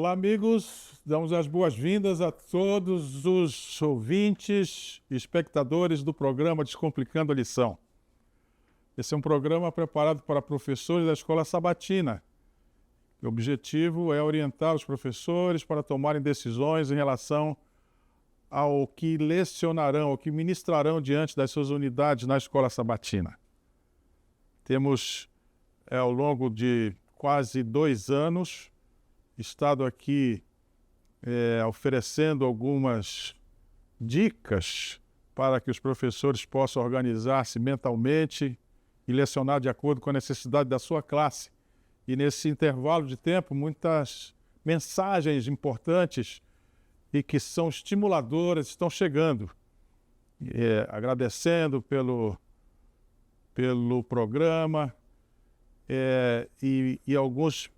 Olá, amigos. Damos as boas-vindas a todos os ouvintes e espectadores do programa Descomplicando a Lição. Esse é um programa preparado para professores da Escola Sabatina. O objetivo é orientar os professores para tomarem decisões em relação ao que lecionarão, ao que ministrarão diante das suas unidades na Escola Sabatina. Temos, ao longo de quase 2 anos, estado aqui oferecendo algumas dicas para que os professores possam organizar-se mentalmente e lecionar de acordo com a necessidade da sua classe. E nesse intervalo de tempo, muitas mensagens importantes e que são estimuladoras estão chegando. Agradecendo pelo programa e alguns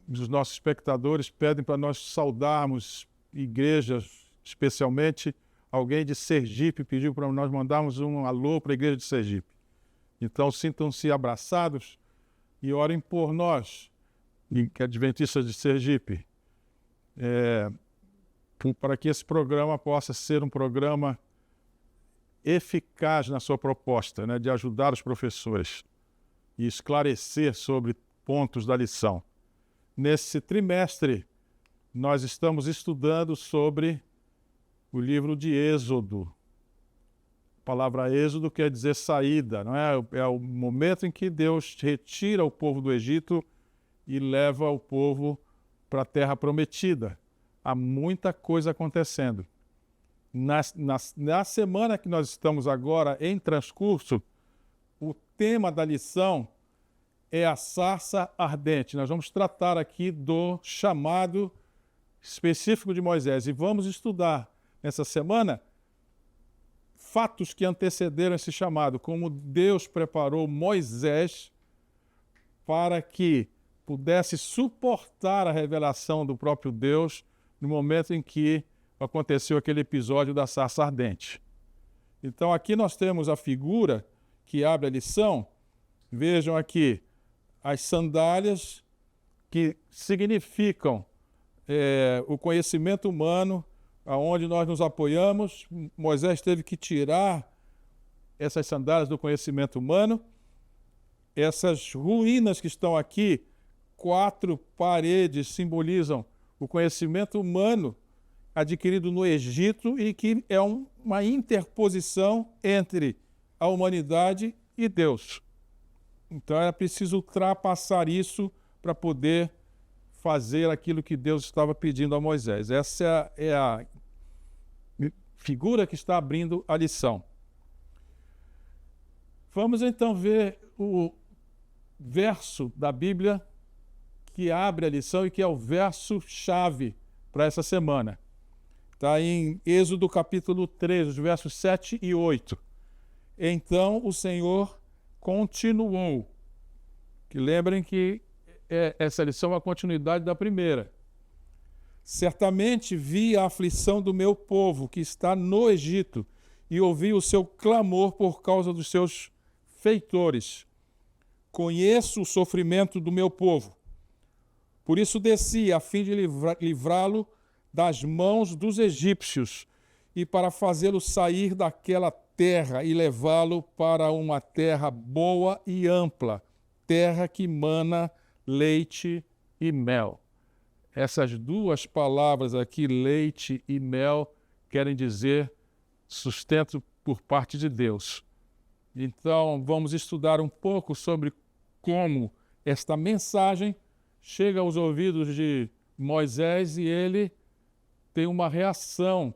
dos nossos espectadores pedem para nós saudarmos igrejas, especialmente alguém de Sergipe pediu para nós mandarmos um alô para a igreja de Sergipe. Então sintam-se abraçados e orem por nós, adventistas de Sergipe, para que esse programa possa ser um programa eficaz na sua proposta, de ajudar os professores e esclarecer sobre pontos da lição. Nesse trimestre, nós estamos estudando sobre o livro de Êxodo. A palavra Êxodo quer dizer saída, não é? É o momento em que Deus retira o povo do Egito e leva o povo para a terra prometida. Há muita coisa acontecendo. Na semana que nós estamos agora em transcurso, o tema da lição é a sarça ardente. Nós vamos tratar aqui do chamado específico de Moisés e vamos estudar nessa semana fatos que antecederam esse chamado, como Deus preparou Moisés para que pudesse suportar a revelação do próprio Deus no momento em que aconteceu aquele episódio da sarça ardente. Então aqui nós temos a figura que abre a lição. Vejam aqui as sandálias, que significam o conhecimento humano, aonde nós nos apoiamos. Moisés teve que tirar essas sandálias do conhecimento humano. Essas ruínas que estão aqui, 4 paredes, simbolizam o conhecimento humano adquirido no Egito e que é uma interposição entre a humanidade e Deus. Então era preciso ultrapassar isso para poder fazer aquilo que Deus estava pedindo a Moisés. Essa é a figura que está abrindo a lição. Vamos então ver o verso da Bíblia que abre a lição e que é o verso-chave para essa semana. Está em Êxodo capítulo 3, os versos 7 e 8. Então o Senhor continuou. Que lembrem que essa lição é a continuidade da primeira. Certamente vi a aflição do meu povo que está no Egito e ouvi o seu clamor por causa dos seus feitores. Conheço o sofrimento do meu povo. Por isso desci a fim de livrá-lo das mãos dos egípcios e para fazê-lo sair daquela terra e levá-lo para uma terra boa e ampla, terra que mana leite e mel. Essas 2 palavras aqui, leite e mel, querem dizer sustento por parte de Deus. Então, vamos estudar um pouco sobre como esta mensagem chega aos ouvidos de Moisés e ele tem uma reação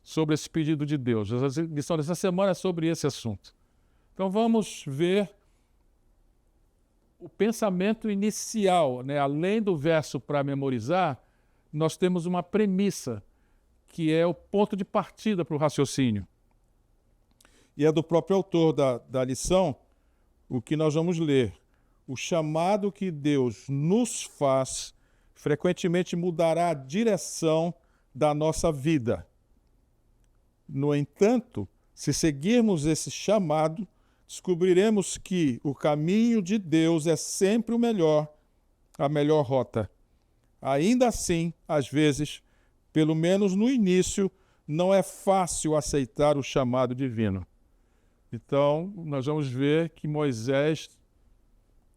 sobre esse pedido de Deus. A lição dessa semana é sobre esse assunto. Então vamos ver o pensamento inicial, Além do verso para memorizar, nós temos uma premissa, que é o ponto de partida para o raciocínio. E é do próprio autor da lição o que nós vamos ler. O chamado que Deus nos faz frequentemente mudará a direção da nossa vida. No entanto, se seguirmos esse chamado, descobriremos que o caminho de Deus é sempre o melhor, a melhor rota. Ainda assim, às vezes, pelo menos no início, não é fácil aceitar o chamado divino. Então, nós vamos ver que Moisés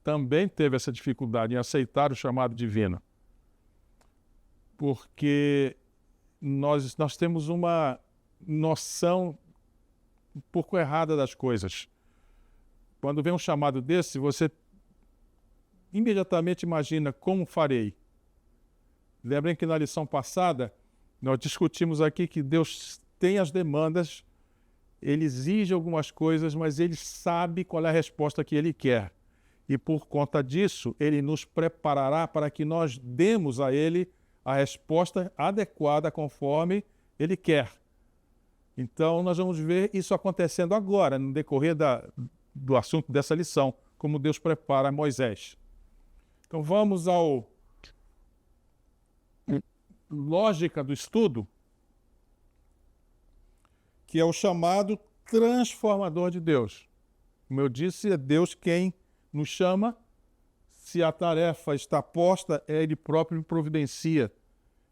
também teve essa dificuldade em aceitar o chamado divino. Porque nós temos uma noção um pouco errada das coisas. Quando vem um chamado desse, você imediatamente imagina como farei. Lembrem que na lição passada, nós discutimos aqui que Deus tem as demandas, Ele exige algumas coisas, mas Ele sabe qual é a resposta que Ele quer. E por conta disso, Ele nos preparará para que nós demos a Ele a resposta adequada conforme Ele quer. Então, nós vamos ver isso acontecendo agora, no decorrer do assunto dessa lição, como Deus prepara Moisés. Então, vamos ao lógica do estudo, que é o chamado transformador de Deus. Como eu disse, é Deus quem nos chama. Se a tarefa está posta, é Ele próprio que providencia.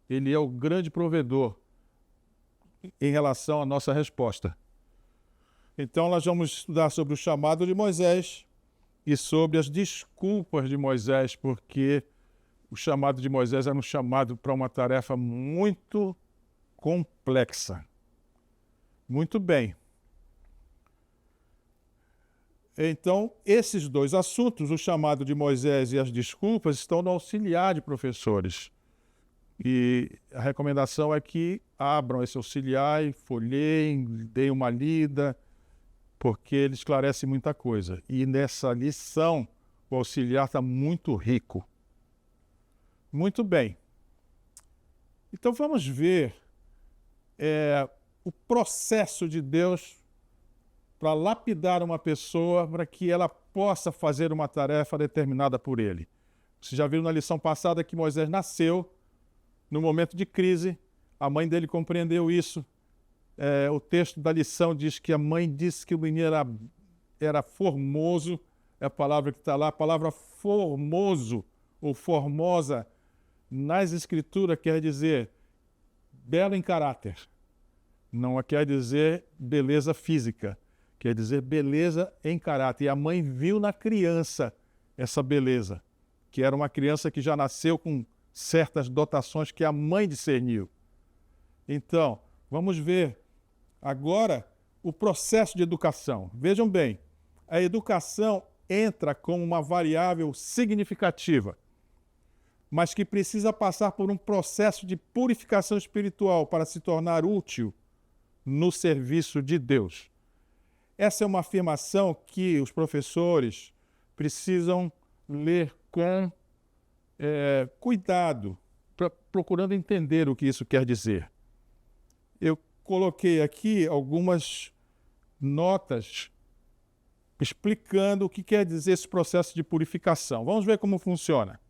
Ele é o grande provedor em relação à nossa resposta. Então, nós vamos estudar sobre o chamado de Moisés e sobre as desculpas de Moisés, porque o chamado de Moisés era um chamado para uma tarefa muito complexa. Muito bem. Então, esses dois assuntos, o chamado de Moisés e as desculpas, estão no auxiliar de professores. E a recomendação é que abram esse auxiliar e folheiem, deem uma lida, porque ele esclarece muita coisa. E nessa lição, o auxiliar está muito rico. Muito bem. Então vamos ver o processo de Deus para lapidar uma pessoa para que ela possa fazer uma tarefa determinada por Ele. Você já viu na lição passada que Moisés nasceu no momento de crise, a mãe dele compreendeu isso. O texto da lição diz que a mãe disse que o menino era formoso, é a palavra que está lá, a palavra formoso ou formosa nas escrituras quer dizer belo em caráter. Não quer dizer beleza física, quer dizer beleza em caráter. E a mãe viu na criança essa beleza, que era uma criança que já nasceu com certas dotações que a mãe discerniu. Então, vamos ver agora o processo de educação. Vejam bem, a educação entra como uma variável significativa, mas que precisa passar por um processo de purificação espiritual para se tornar útil no serviço de Deus. Essa é uma afirmação que os professores precisam ler com cuidado, procurando entender o que isso quer dizer. Eu coloquei aqui algumas notas explicando o que quer dizer esse processo de purificação. Vamos ver como funciona.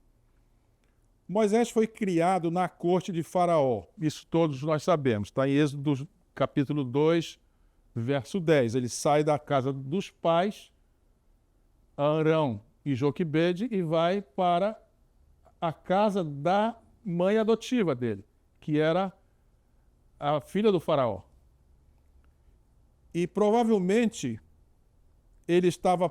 Moisés foi criado na corte de Faraó. Isso todos nós sabemos. Está em Êxodo capítulo 2, verso 10. Ele sai da casa dos pais, Arão e Joquebede, e vai para a casa da mãe adotiva dele, que era a filha do Faraó. E provavelmente ele estava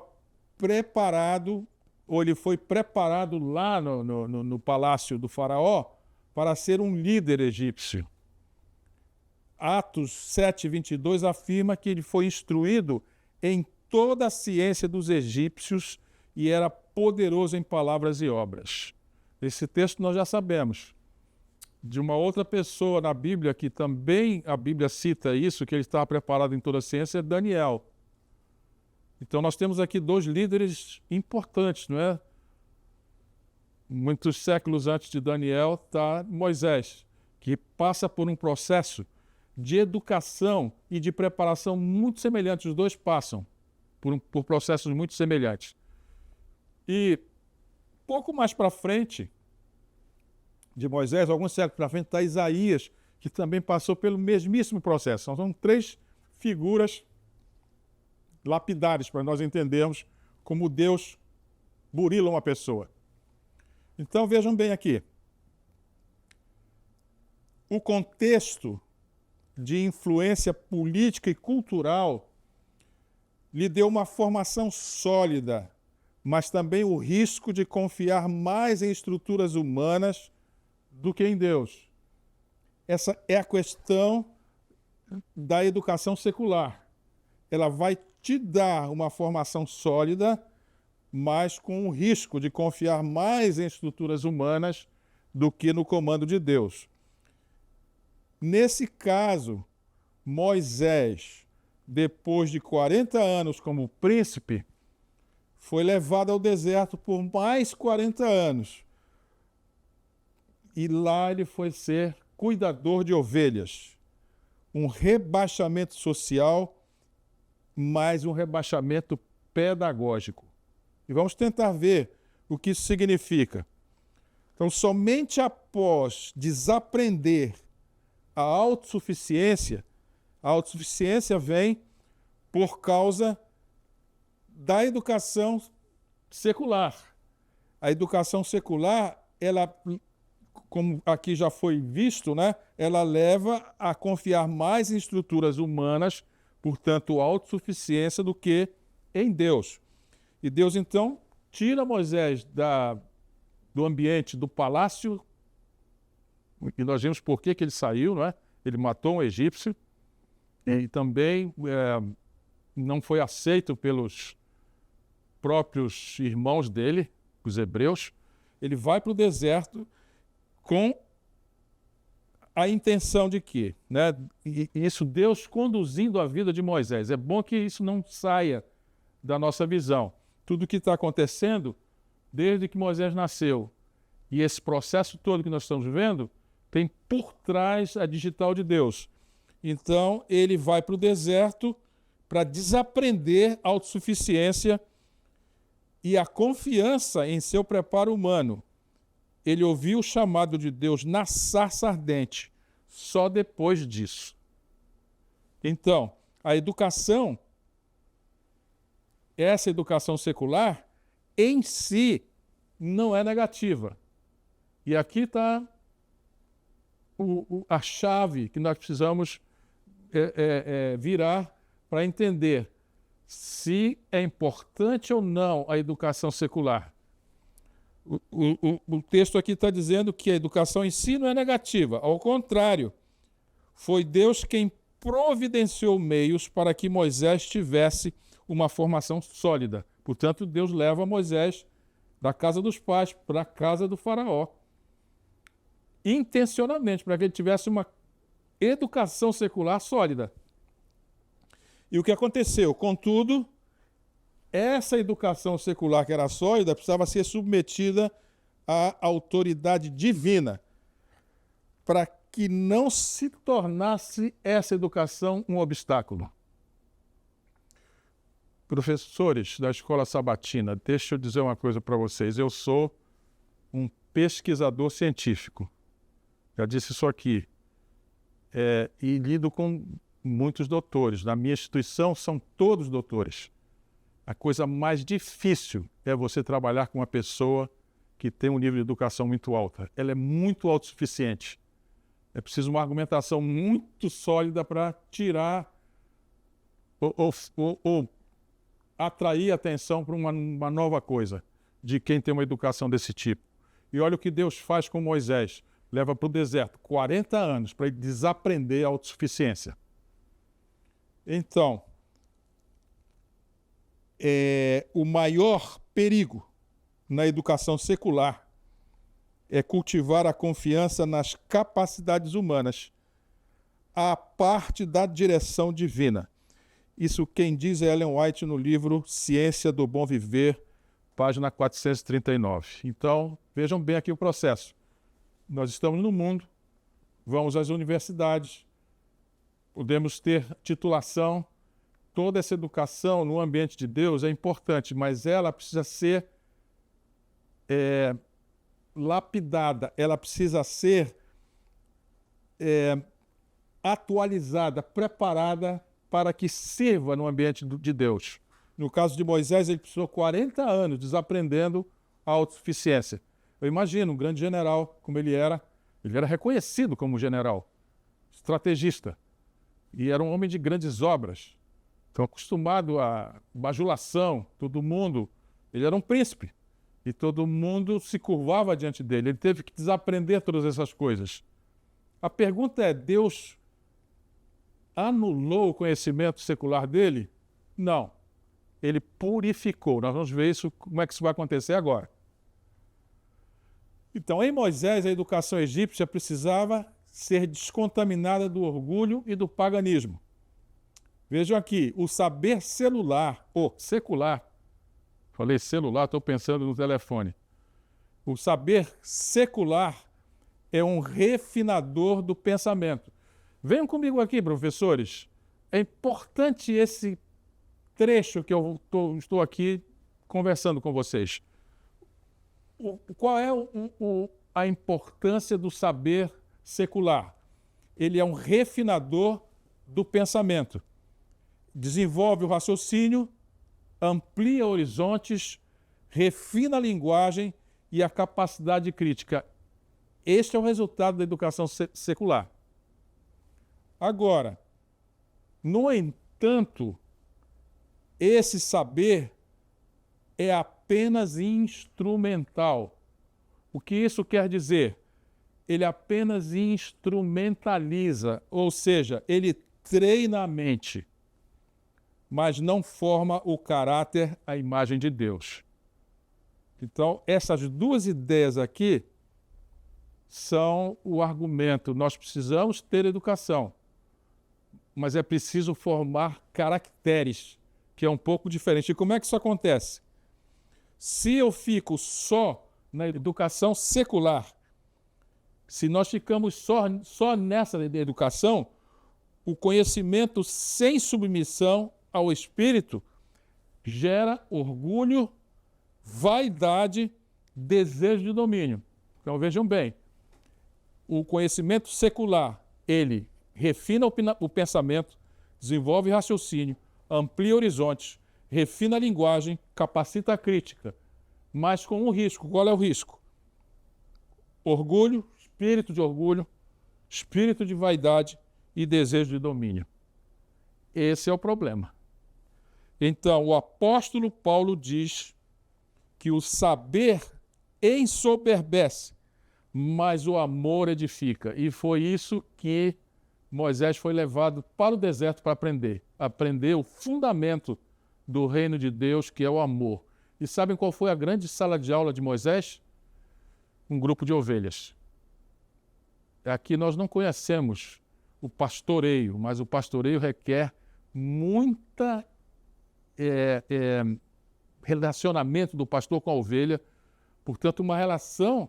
preparado, ou ele foi preparado lá no palácio do Faraó para ser um líder egípcio. Atos 7:22 afirma que ele foi instruído em toda a ciência dos egípcios e era poderoso em palavras e obras. Esse texto nós já sabemos. De uma outra pessoa na Bíblia, que também a Bíblia cita isso, que ele estava preparado em toda a ciência, é Daniel. Então nós temos aqui dois líderes importantes, não é? Muitos séculos antes de Daniel está Moisés, que passa por um processo de educação e de preparação muito semelhante. Os dois passam por processos muito semelhantes. E pouco mais para frente de Moisés, alguns séculos para frente, está Isaías, que também passou pelo mesmíssimo processo. São três figuras lapidares para nós entendermos como Deus burila uma pessoa. Então vejam bem aqui. o contexto de influência política e cultural lhe deu uma formação sólida, mas também o risco de confiar mais em estruturas humanas do que em Deus. Essa é a questão da educação secular. Ela vai te dar uma formação sólida, mas com o risco de confiar mais em estruturas humanas do que no comando de Deus. Nesse caso, Moisés, depois de 40 anos como príncipe, foi levado ao deserto por mais 40 anos. E lá ele foi ser cuidador de ovelhas. Um rebaixamento social, mais um rebaixamento pedagógico. E vamos tentar ver o que isso significa. Então, somente após desaprender a autossuficiência vem por causa da educação secular. A educação secular, ela, como aqui já foi visto, né, ela leva a confiar mais em estruturas humanas, portanto, autossuficiência, do que em Deus. E Deus, então, tira Moisés do ambiente do palácio, e nós vimos por que ele saiu, não é? Ele matou um egípcio, e também não foi aceito pelos próprios irmãos dele, os hebreus. Ele vai para o deserto com a intenção de quê? Né? E isso Deus conduzindo a vida de Moisés. É bom que isso não saia da nossa visão. Tudo o que está acontecendo desde que Moisés nasceu e esse processo todo que nós estamos vendo tem por trás a digital de Deus. Então, ele vai para o deserto para desaprender a autossuficiência e a confiança em seu preparo humano. Ele ouviu o chamado de Deus na sarça ardente, só depois disso. Então, a educação, essa educação secular, em si, não é negativa. E aqui está a chave que nós precisamos virar para entender se é importante ou não a educação secular. O texto aqui está dizendo que a educação em si não é negativa. Ao contrário, foi Deus quem providenciou meios para que Moisés tivesse uma formação sólida. Portanto, Deus leva Moisés da casa dos pais para a casa do faraó, intencionalmente, para que ele tivesse uma educação secular sólida. E o que aconteceu? Contudo, essa educação secular que era sólida precisava ser submetida à autoridade divina, para que não se tornasse essa educação um obstáculo. Professores da Escola Sabatina, deixa eu dizer uma coisa para vocês. Eu sou um pesquisador científico. Já disse isso aqui. E lido com muitos doutores. Na minha instituição são todos doutores. A coisa mais difícil é você trabalhar com uma pessoa que tem um nível de educação muito alta. Ela é muito autossuficiente. É preciso uma argumentação muito sólida para tirar ou atrair atenção para uma nova coisa de quem tem uma educação desse tipo. E olha o que Deus faz com Moisés. Leva para o deserto 40 anos para ele desaprender a autossuficiência. Então, o maior perigo na educação secular é cultivar a confiança nas capacidades humanas, à parte da direção divina. Isso quem diz é Ellen White no livro Ciência do Bom Viver, página 439. Então, vejam bem aqui o processo. Nós estamos no mundo, vamos às universidades, podemos ter titulação. Toda essa educação no ambiente de Deus é importante, mas ela precisa ser lapidada, ela precisa ser atualizada, preparada para que sirva no ambiente de Deus. No caso de Moisés, ele precisou 40 anos desaprendendo a autossuficiência. Eu imagino um grande general, como ele era, Ele era reconhecido como general, estrategista, e era um homem de grandes obras. Então, acostumado à bajulação, todo mundo... Ele era um príncipe, e todo mundo se curvava diante dele. Ele teve que desaprender todas essas coisas. A pergunta é, Deus anulou o conhecimento secular dele? Não. Ele purificou. Nós vamos ver isso, como é que isso vai acontecer agora. Então, em Moisés, a educação egípcia precisava ser descontaminada do orgulho e do paganismo. Vejam aqui, o saber secular, falei celular, estou pensando no telefone. O saber secular é um refinador do pensamento. Venham comigo aqui, professores. É importante esse trecho que eu estou aqui conversando com vocês. Qual é a importância do saber secular? Ele é um refinador do pensamento. Desenvolve o raciocínio, amplia horizontes, refina a linguagem e a capacidade crítica. Este é o resultado da educação secular. Agora, no entanto, esse saber é apenas instrumental. O que isso quer dizer? Ele apenas instrumentaliza, ou seja, ele treina a mente, mas não forma o caráter, a imagem de Deus. Então, essas duas ideias aqui são o argumento. Nós precisamos ter educação, mas é preciso formar caracteres, que é um pouco diferente. E como é que isso acontece? Se eu fico só na educação secular, se nós ficamos só nessa educação, o conhecimento sem submissão ao Espírito gera orgulho, vaidade, desejo de domínio. Então vejam bem, o conhecimento secular, ele refina o pensamento, desenvolve raciocínio, amplia horizontes, refina a linguagem, capacita a crítica, mas com um risco. Qual é o risco? Orgulho, espírito de vaidade e desejo de domínio. Esse é o problema. Então, o apóstolo Paulo diz que o saber ensoberbece, mas o amor edifica. E foi isso que Moisés foi levado para o deserto para aprender o fundamento do reino de Deus, que é o amor. E sabem qual foi a grande sala de aula de Moisés? Um grupo de ovelhas. Aqui nós não conhecemos o pastoreio, mas o pastoreio requer muita relacionamento do pastor com a ovelha, portanto, uma relação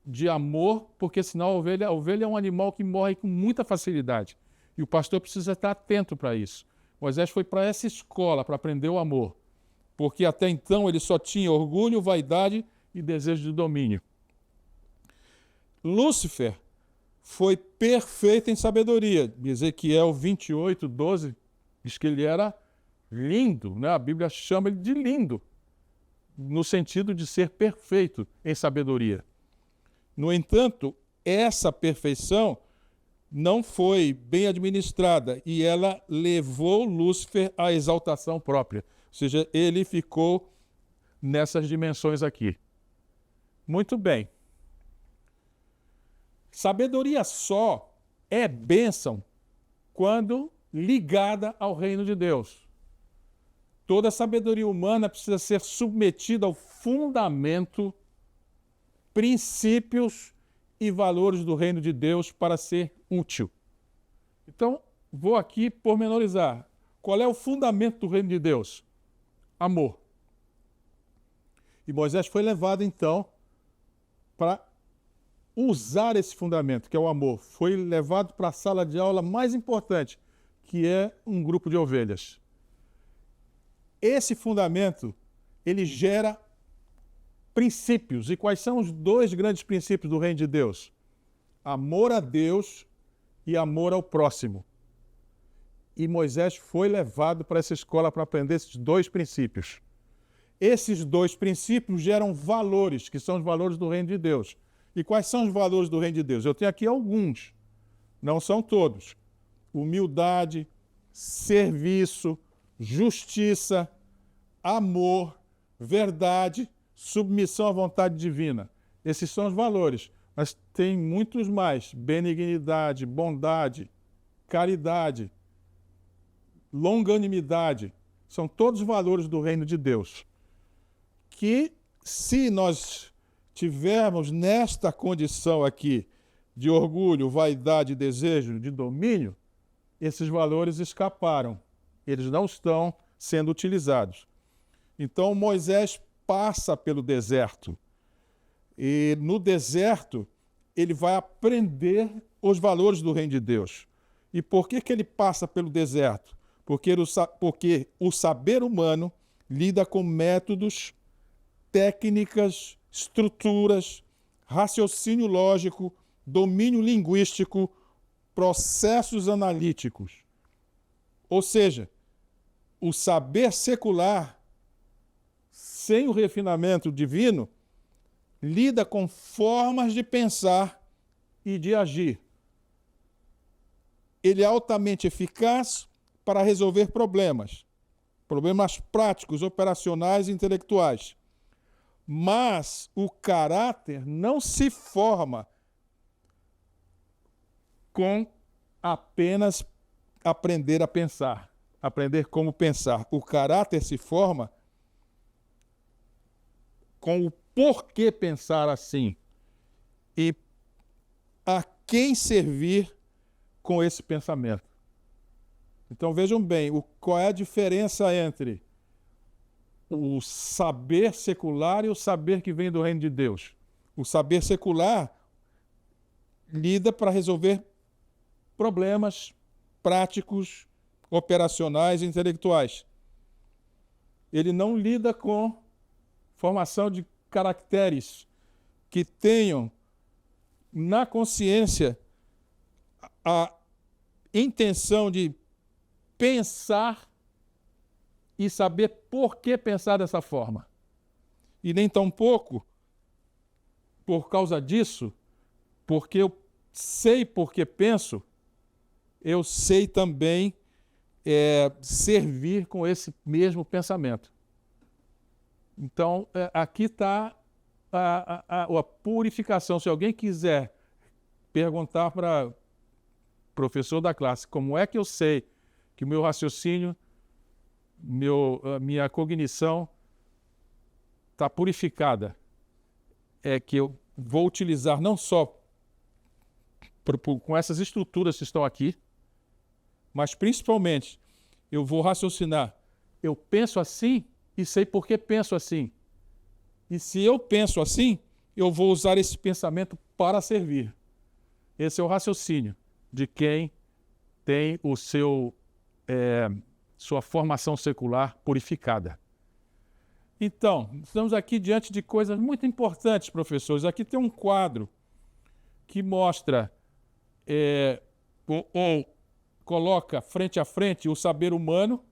de amor, porque senão a ovelha é um animal que morre com muita facilidade. E o pastor precisa estar atento para isso. Moisés foi para essa escola para aprender o amor, porque até então ele só tinha orgulho, vaidade e desejo de domínio. Lúcifer foi perfeito em sabedoria. Ezequiel 28, 12 diz que ele era lindo, né? A Bíblia chama ele de lindo, no sentido de ser perfeito em sabedoria. No entanto, essa perfeição não foi bem administrada e ela levou Lúcifer à exaltação própria. Ou seja, ele ficou nessas dimensões aqui. Muito bem. Sabedoria só é bênção quando ligada ao reino de Deus. Toda sabedoria humana precisa ser submetida ao fundamento, princípios e valores do reino de Deus para ser útil. Então, vou aqui pormenorizar. Qual é o fundamento do reino de Deus? Amor. E Moisés foi levado, então, para usar esse fundamento, que é o amor. Foi levado para a sala de aula mais importante, que é um grupo de ovelhas. Esse fundamento, ele gera princípios. E quais são os dois grandes princípios do reino de Deus? Amor a Deus e amor ao próximo. E Moisés foi levado para essa escola para aprender esses dois princípios. Esses dois princípios geram valores, que são os valores do reino de Deus. E quais são os valores do reino de Deus? Eu tenho aqui alguns, não são todos. Humildade, serviço, justiça, amor, verdade, submissão à vontade divina. Esses são os valores, mas tem muitos mais. Benignidade, bondade, caridade, longanimidade. São todos valores do reino de Deus. Que, se nós tivermos nesta condição aqui de orgulho, vaidade, desejo, de domínio, esses valores escaparam. Eles não estão sendo utilizados. Então, Moisés passa pelo deserto. E no deserto, ele vai aprender os valores do reino de Deus. E por que ele passa pelo deserto? Porque o saber humano lida com métodos, técnicas, estruturas, raciocínio lógico, domínio linguístico, processos analíticos. Ou seja, o saber secular, sem o refinamento divino, lida com formas de pensar e de agir. Ele é altamente eficaz para resolver problemas práticos, operacionais e intelectuais. Mas o caráter não se forma com apenas aprender a pensar, aprender como pensar. O caráter se forma com o porquê pensar assim e a quem servir com esse pensamento. Então vejam bem, qual é a diferença entre o saber secular e o saber que vem do reino de Deus. O saber secular lida para resolver problemas práticos, operacionais e intelectuais. Ele não lida com formação de caracteres que tenham na consciência a intenção de pensar e saber por que pensar dessa forma. E nem tampouco, por causa disso, porque eu sei por que penso, eu sei também servir com esse mesmo pensamento. Então, aqui está a purificação. Se alguém quiser perguntar para o professor da classe como é que eu sei que o meu raciocínio, minha cognição está purificada, é que eu vou utilizar não só com essas estruturas que estão aqui, mas principalmente eu vou raciocinar. Eu penso assim e sei por que penso assim. E se eu penso assim, eu vou usar esse pensamento para servir. Esse é o raciocínio de quem tem sua formação secular purificada. Então, estamos aqui diante de coisas muito importantes, professores. Aqui tem um quadro que mostra ou coloca frente a frente o saber humano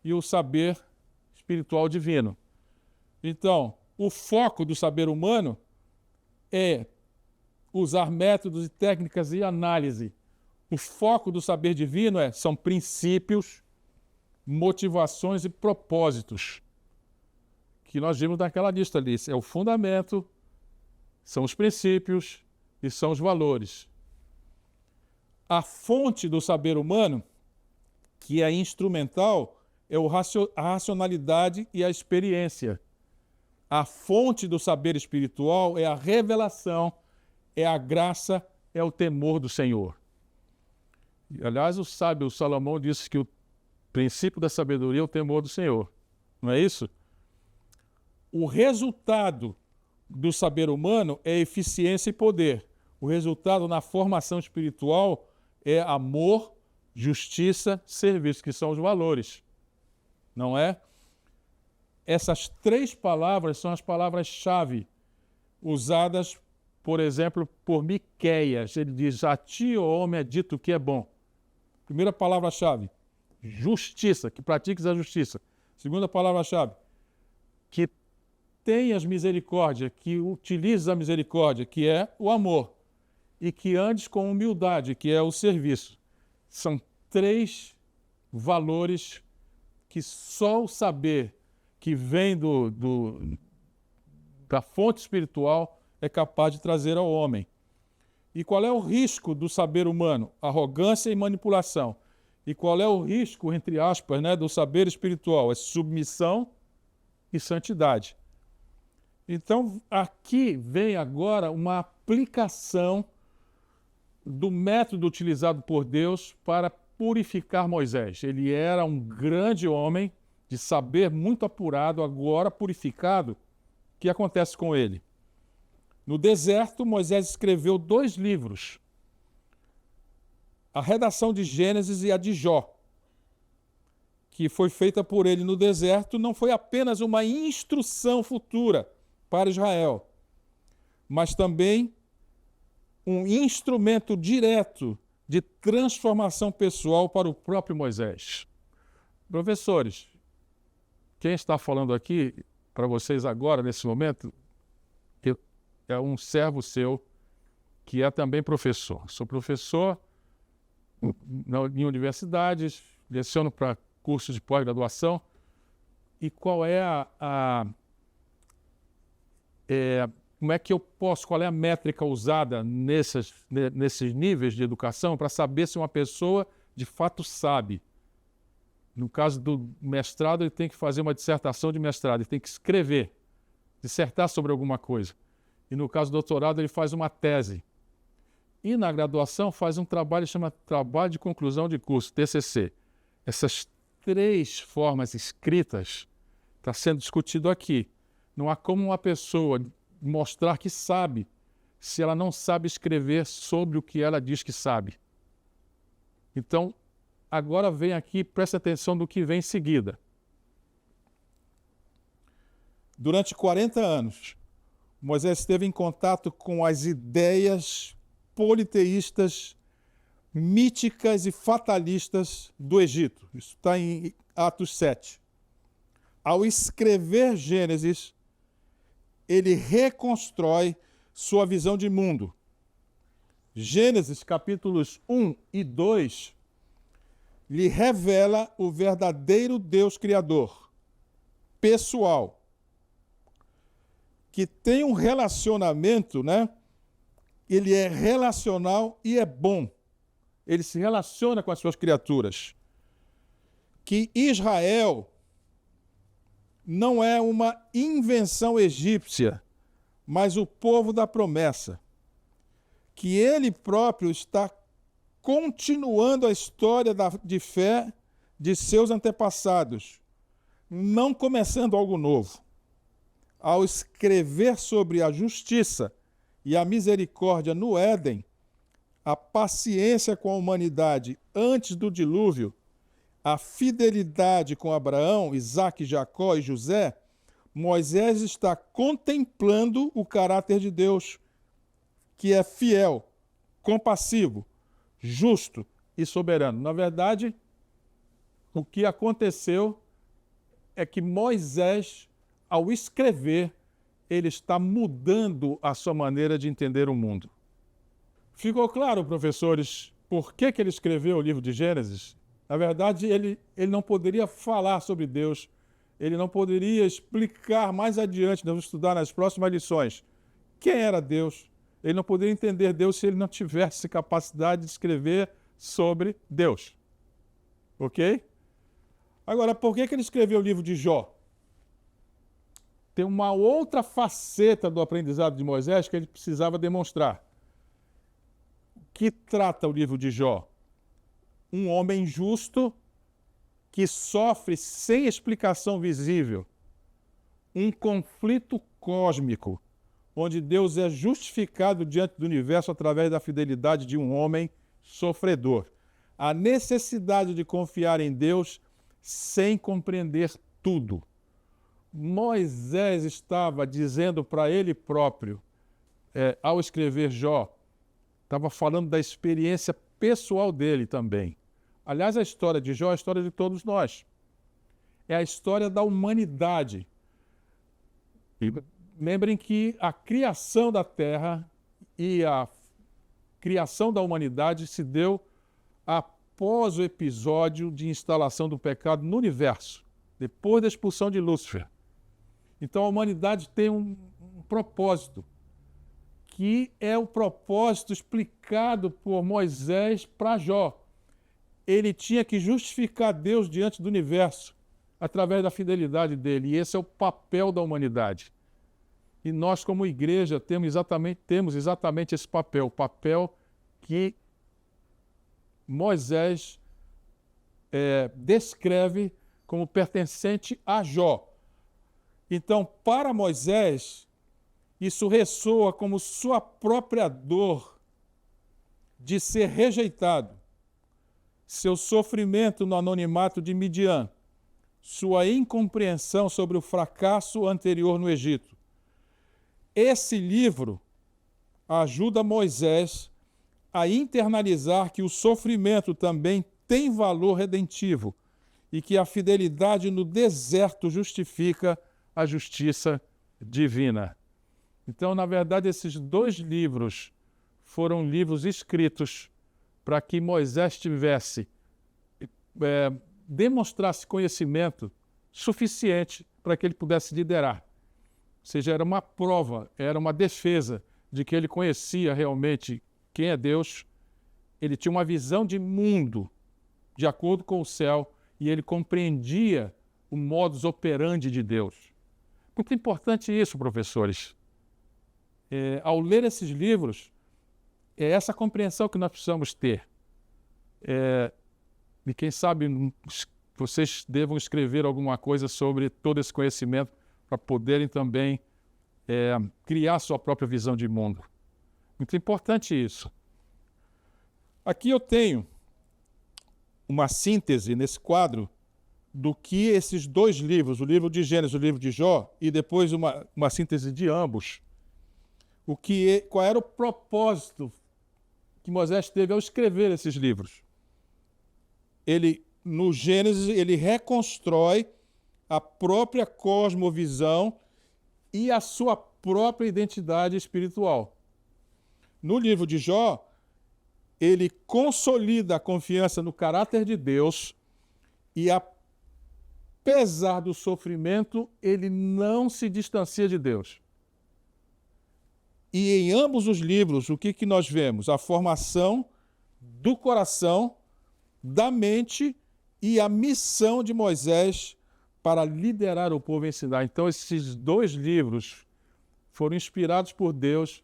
e o saber espiritual divino. Então, o foco do saber humano é usar métodos e técnicas e análise. O foco do saber divino são princípios, motivações e propósitos, que nós vimos naquela lista ali. É o fundamento, são os princípios e são os valores. A fonte do saber humano, que é instrumental, é a racionalidade e a experiência. A fonte do saber espiritual é a revelação, é a graça, é o temor do Senhor. E, aliás, o sábio Salomão disse que o princípio da sabedoria é o temor do Senhor. Não é isso? O resultado do saber humano é eficiência e poder. O resultado na formação espiritual é amor, justiça, serviço, que são os valores. Não é? Essas três palavras são as palavras-chave usadas, por exemplo, por Miqueias. Ele diz: a ti, ó homem, é dito o que é bom. Primeira palavra-chave, justiça, que pratiques a justiça. Segunda palavra-chave, que tenhas misericórdia, que utilizes a misericórdia, que é o amor, e que andes com humildade, que é o serviço. São 3 valores que só o saber que vem da fonte espiritual é capaz de trazer ao homem. E qual é o risco do saber humano? Arrogância e manipulação. E qual é o risco, entre aspas, do saber espiritual? É submissão e santidade. Então, aqui vem agora uma aplicação do método utilizado por Deus para purificar Moisés. Ele era um grande homem de saber muito apurado, agora purificado. O que acontece com ele? No deserto, Moisés escreveu 2 livros. A redação de Gênesis e a de Jó, que foi feita por ele no deserto, não foi apenas uma instrução futura para Israel, mas também um instrumento direto de transformação pessoal para o próprio Moisés. Professores, quem está falando aqui para vocês agora, nesse momento, é um servo seu que é também professor. Sou professor em universidades, leciono para cursos de pós-graduação. E qual é como é que eu posso, qual é a métrica usada nesses níveis de educação para saber se uma pessoa de fato sabe? No caso do mestrado, ele tem que fazer uma dissertação de mestrado, ele tem que escrever, dissertar sobre alguma coisa. E no caso do doutorado, ele faz uma tese. E na graduação, faz um trabalho que chama Trabalho de Conclusão de Curso, TCC. Essas 3 formas escritas está sendo discutido aqui. Não há como uma pessoa mostrar que sabe se ela não sabe escrever sobre o que ela diz que sabe. Então, agora vem aqui, presta atenção no que vem em seguida. Durante 40 anos, Moisés esteve em contato com as ideias politeístas, míticas e fatalistas do Egito. Isso está em Atos 7. Ao escrever Gênesis, ele reconstrói sua visão de mundo. Gênesis, capítulos 1 e 2, lhe revela o verdadeiro Deus Criador, pessoal, que tem um relacionamento, Ele é relacional e é bom. Ele se relaciona com as suas criaturas. Que Israel não é uma invenção egípcia, mas o povo da promessa. Que ele próprio está continuando a história de fé de seus antepassados, não começando algo novo. Ao escrever sobre a justiça e a misericórdia no Éden, a paciência com a humanidade antes do dilúvio, a fidelidade com Abraão, Isaque, Jacó e José, Moisés está contemplando o caráter de Deus, que é fiel, compassivo, justo e soberano. Na verdade, o que aconteceu é que Moisés, ao escrever, ele está mudando a sua maneira de entender o mundo. Ficou claro, professores, por que ele escreveu o livro de Gênesis? Na verdade, ele não poderia falar sobre Deus, ele não poderia explicar mais adiante, nós vamos estudar nas próximas lições, quem era Deus. Ele não poderia entender Deus se ele não tivesse capacidade de escrever sobre Deus. Ok? Agora, por que ele escreveu o livro de Jó? Tem uma outra faceta do aprendizado de Moisés que ele precisava demonstrar. O que trata o livro de Jó? Um homem justo que sofre sem explicação visível. Um conflito cósmico, onde Deus é justificado diante do universo através da fidelidade de um homem sofredor. A necessidade de confiar em Deus sem compreender tudo. Moisés estava dizendo para ele próprio, ao escrever Jó, estava falando da experiência pessoal dele também. Aliás, a história de Jó é a história de todos nós. É a história da humanidade. Lembrem que a criação da Terra e a criação da humanidade se deu após o episódio de instalação do pecado no universo, depois da expulsão de Lúcifer. Então a humanidade tem um propósito, que é o propósito explicado por Moisés para Jó. Ele tinha que justificar Deus diante do universo, através da fidelidade dele, e esse é o papel da humanidade. E nós, como igreja, temos exatamente esse papel, o papel que Moisés descreve como pertencente a Jó. Então, para Moisés, isso ressoa como sua própria dor de ser rejeitado, seu sofrimento no anonimato de Midian, sua incompreensão sobre o fracasso anterior no Egito. Esse livro ajuda Moisés a internalizar que o sofrimento também tem valor redentivo e que a fidelidade no deserto justifica a justiça divina. Então, na verdade, esses 2 livros foram livros escritos para que Moisés demonstrasse conhecimento suficiente para que ele pudesse liderar. Ou seja, era uma prova, era uma defesa de que ele conhecia realmente quem é Deus, ele tinha uma visão de mundo de acordo com o céu e ele compreendia o modus operandi de Deus. Muito importante isso, professores. Ao ler esses livros, é essa compreensão que nós precisamos ter. E quem sabe vocês devam escrever alguma coisa sobre todo esse conhecimento para poderem também criar sua própria visão de mundo. Muito importante isso. Aqui eu tenho uma síntese nesse quadro do que esses 2 livros, o livro de Gênesis e o livro de Jó, e depois uma síntese de ambos, qual era o propósito que Moisés teve ao escrever esses livros. No Gênesis, ele reconstrói a própria cosmovisão e a sua própria identidade espiritual. No livro de Jó, ele consolida a confiança no caráter de Deus e, apesar do sofrimento, ele não se distancia de Deus. E em ambos os livros, o que nós vemos? A formação do coração, da mente e a missão de Moisés para liderar o povo e ensinar. Então, esses 2 livros foram inspirados por Deus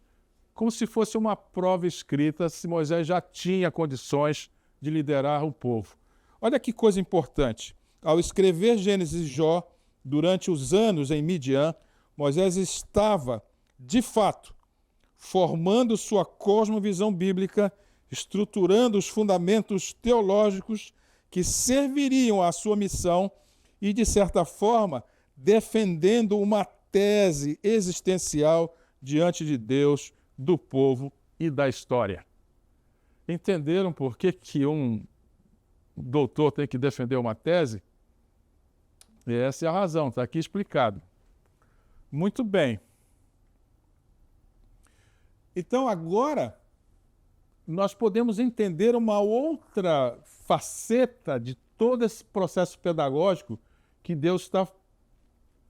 como se fosse uma prova escrita, se Moisés já tinha condições de liderar o povo. Olha que coisa importante. Ao escrever Gênesis e Jó, durante os anos em Midian, Moisés estava, de fato, formando sua cosmovisão bíblica, estruturando os fundamentos teológicos que serviriam à sua missão e, de certa forma, defendendo uma tese existencial diante de Deus, do povo e da história. Entenderam por que um doutor tem que defender uma tese? Essa é a razão, está aqui explicado. Muito bem. Então, agora, nós podemos entender uma outra faceta de todo esse processo pedagógico que Deus está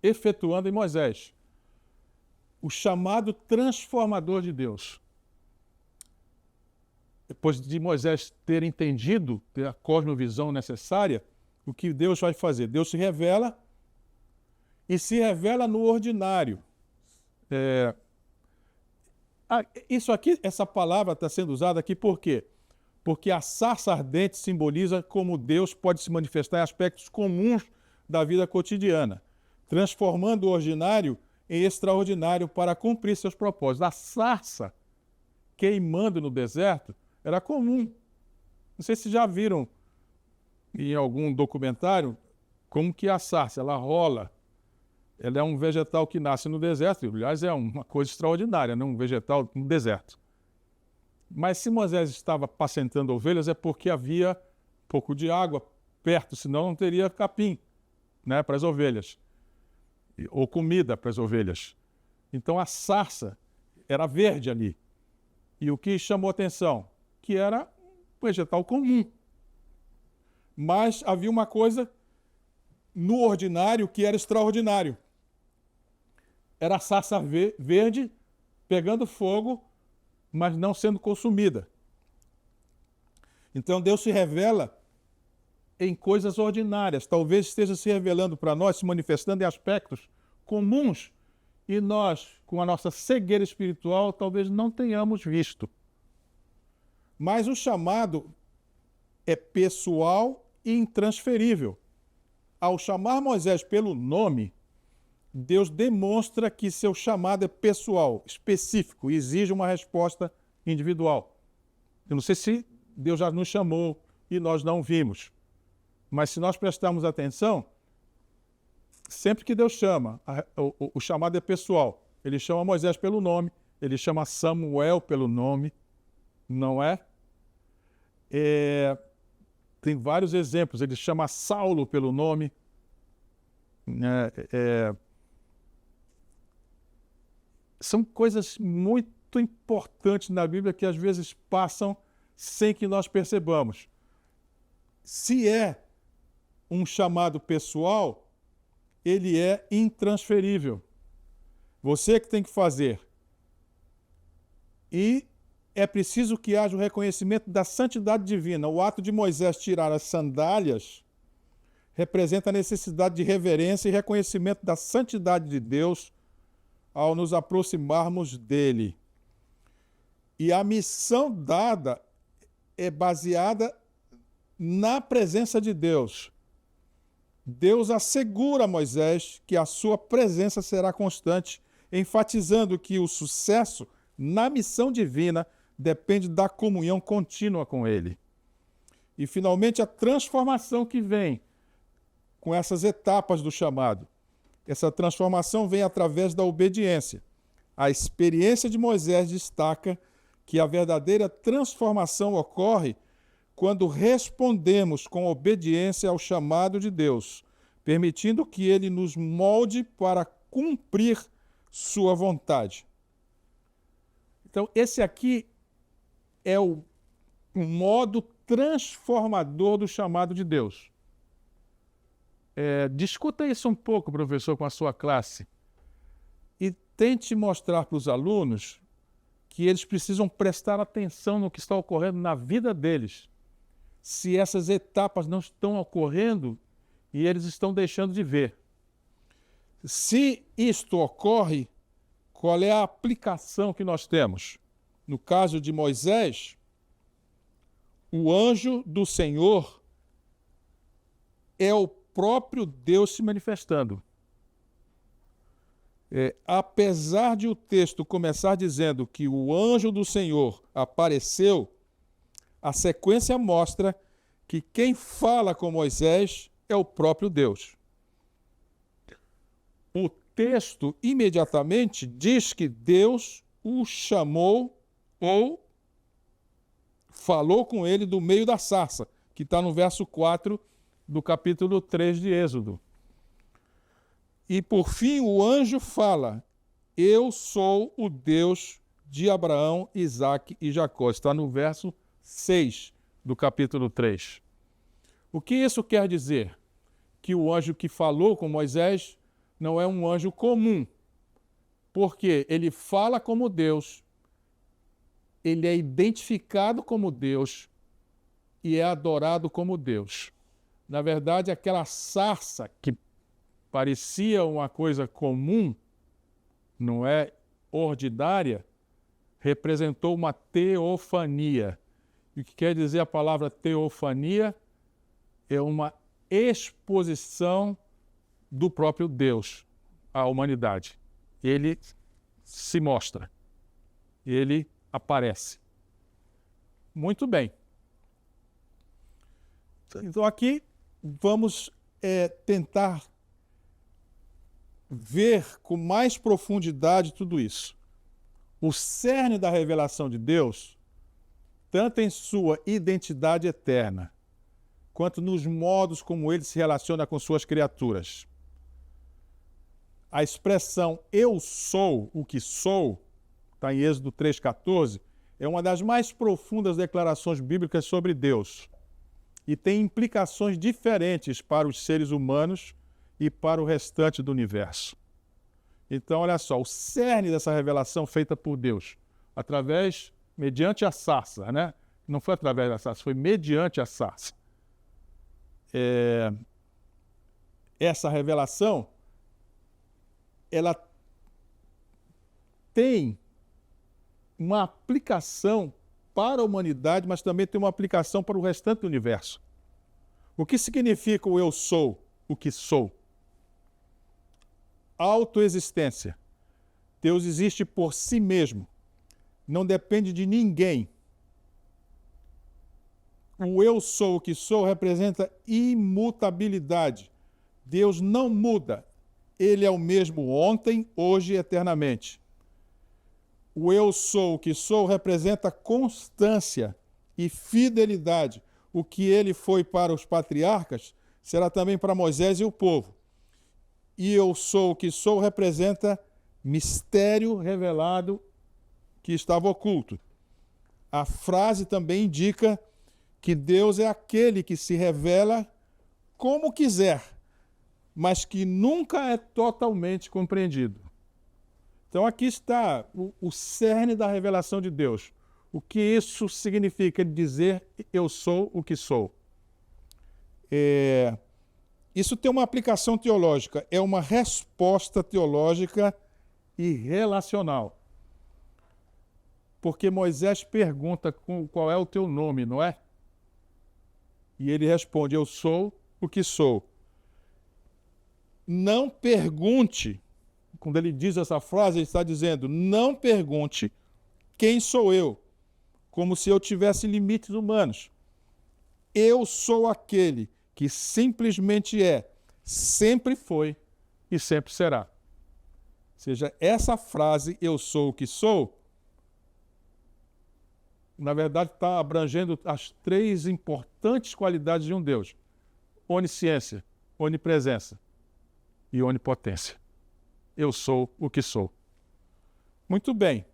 efetuando em Moisés. O chamado transformador de Deus. Depois de Moisés ter entendido, ter a cosmovisão necessária, o que Deus vai fazer? Deus se revela e se revela no ordinário. Isso aqui, essa palavra está sendo usada aqui por quê? Porque a sarça ardente simboliza como Deus pode se manifestar em aspectos comuns da vida cotidiana, transformando o ordinário em extraordinário para cumprir seus propósitos. A sarça queimando no deserto era comum. Não sei se já viram em algum documentário como que a sarça, ela rola. Ela é um vegetal que nasce no deserto, aliás, é uma coisa extraordinária, né? Um vegetal no deserto. Mas se Moisés estava apacentando ovelhas, é porque havia um pouco de água perto, senão não teria capim, né, para as ovelhas, ou comida para as ovelhas. Então a sarça era verde ali. E o que chamou atenção? Que era um vegetal comum. Mas havia uma coisa no ordinário que era extraordinário. Era a sarça verde pegando fogo, mas não sendo consumida. Então Deus se revela em coisas ordinárias. Talvez esteja se revelando para nós, se manifestando em aspectos comuns, e nós, com a nossa cegueira espiritual, talvez não tenhamos visto. Mas o chamado é pessoal e intransferível. Ao chamar Moisés pelo nome, Deus demonstra que seu chamado é pessoal, específico, e exige uma resposta individual. Eu não sei se Deus já nos chamou e nós não vimos, mas se nós prestarmos atenção, sempre que Deus chama, o chamado é pessoal. Ele chama Moisés pelo nome, ele chama Samuel pelo nome, não é? Tem vários exemplos, ele chama Saulo pelo nome. São coisas muito importantes na Bíblia que às vezes passam sem que nós percebamos. Se é um chamado pessoal, ele é intransferível. Você que tem que fazer. E é preciso que haja o reconhecimento da santidade divina. O ato de Moisés tirar as sandálias representa a necessidade de reverência e reconhecimento da santidade de Deus ao nos aproximarmos dele. E a missão dada é baseada na presença de Deus. Deus assegura a Moisés que a sua presença será constante, enfatizando que o sucesso na missão divina depende da comunhão contínua com ele. E, finalmente, a transformação que vem com essas etapas do chamado. Essa transformação vem através da obediência. A experiência de Moisés destaca que a verdadeira transformação ocorre quando respondemos com obediência ao chamado de Deus, permitindo que ele nos molde para cumprir sua vontade. Então, esse aqui é o modo transformador do chamado de Deus. Discuta isso um pouco, professor, com a sua classe. E tente mostrar para os alunos que eles precisam prestar atenção no que está ocorrendo na vida deles. Se essas etapas não estão ocorrendo e eles estão deixando de ver. Se isto ocorre, qual é a aplicação que nós temos? No caso de Moisés, o anjo do Senhor é o próprio Deus se manifestando. Apesar de o texto começar dizendo que o anjo do Senhor apareceu, a sequência mostra que quem fala com Moisés é o próprio Deus. O texto imediatamente diz que Deus o chamou ou falou com ele do meio da sarça, que está no verso 4 do capítulo 3 de Êxodo. E por fim o anjo fala: eu sou o Deus de Abraão, Isaque e Jacó. Está no verso 6 do capítulo 3. O que isso quer dizer? Que o anjo que falou com Moisés não é um anjo comum, porque ele fala como Deus, ele é identificado como Deus e é adorado como Deus. Na verdade, aquela sarça que parecia uma coisa comum, não é ordinária, representou uma teofania. E o que quer dizer a palavra teofania? É uma exposição do próprio Deus à humanidade. Ele se mostra, ele aparece. Muito bem. Então aqui vamos tentar ver com mais profundidade tudo isso. O cerne da revelação de Deus, tanto em sua identidade eterna, quanto nos modos como ele se relaciona com suas criaturas. A expressão eu sou o que sou, está em Êxodo 3,14, é uma das mais profundas declarações bíblicas sobre Deus e tem implicações diferentes para os seres humanos e para o restante do universo. Então, olha só, o cerne dessa revelação feita por Deus, mediante a sarça, né? Não foi através da sarça, foi mediante a sarça. Essa revelação, ela tem uma aplicação para a humanidade, mas também tem uma aplicação para o restante do universo. O que significa o eu sou, o que sou? Autoexistência. Deus existe por si mesmo. Não depende de ninguém. O eu sou o que sou representa imutabilidade. Deus não muda. Ele é o mesmo ontem, hoje e eternamente. O eu sou o que sou representa constância e fidelidade. O que ele foi para os patriarcas será também para Moisés e o povo. E eu sou o que sou representa mistério revelado que estava oculto. A frase também indica que Deus é aquele que se revela como quiser, mas que nunca é totalmente compreendido. Então aqui está o cerne da revelação de Deus. O que isso significa dizer eu sou o que sou? Isso tem uma aplicação teológica, é uma resposta teológica e relacional. Porque Moisés pergunta qual é o teu nome, não é? E ele responde, eu sou o que sou. Não pergunte, quando ele diz essa frase, ele está dizendo, não pergunte quem sou eu, como se eu tivesse limites humanos. Eu sou aquele que simplesmente é, sempre foi e sempre será. Ou seja, essa frase, eu sou o que sou, na verdade está abrangendo as três importantes qualidades de um Deus. Onisciência, onipresença e onipotência. Eu sou o que sou. Muito bem.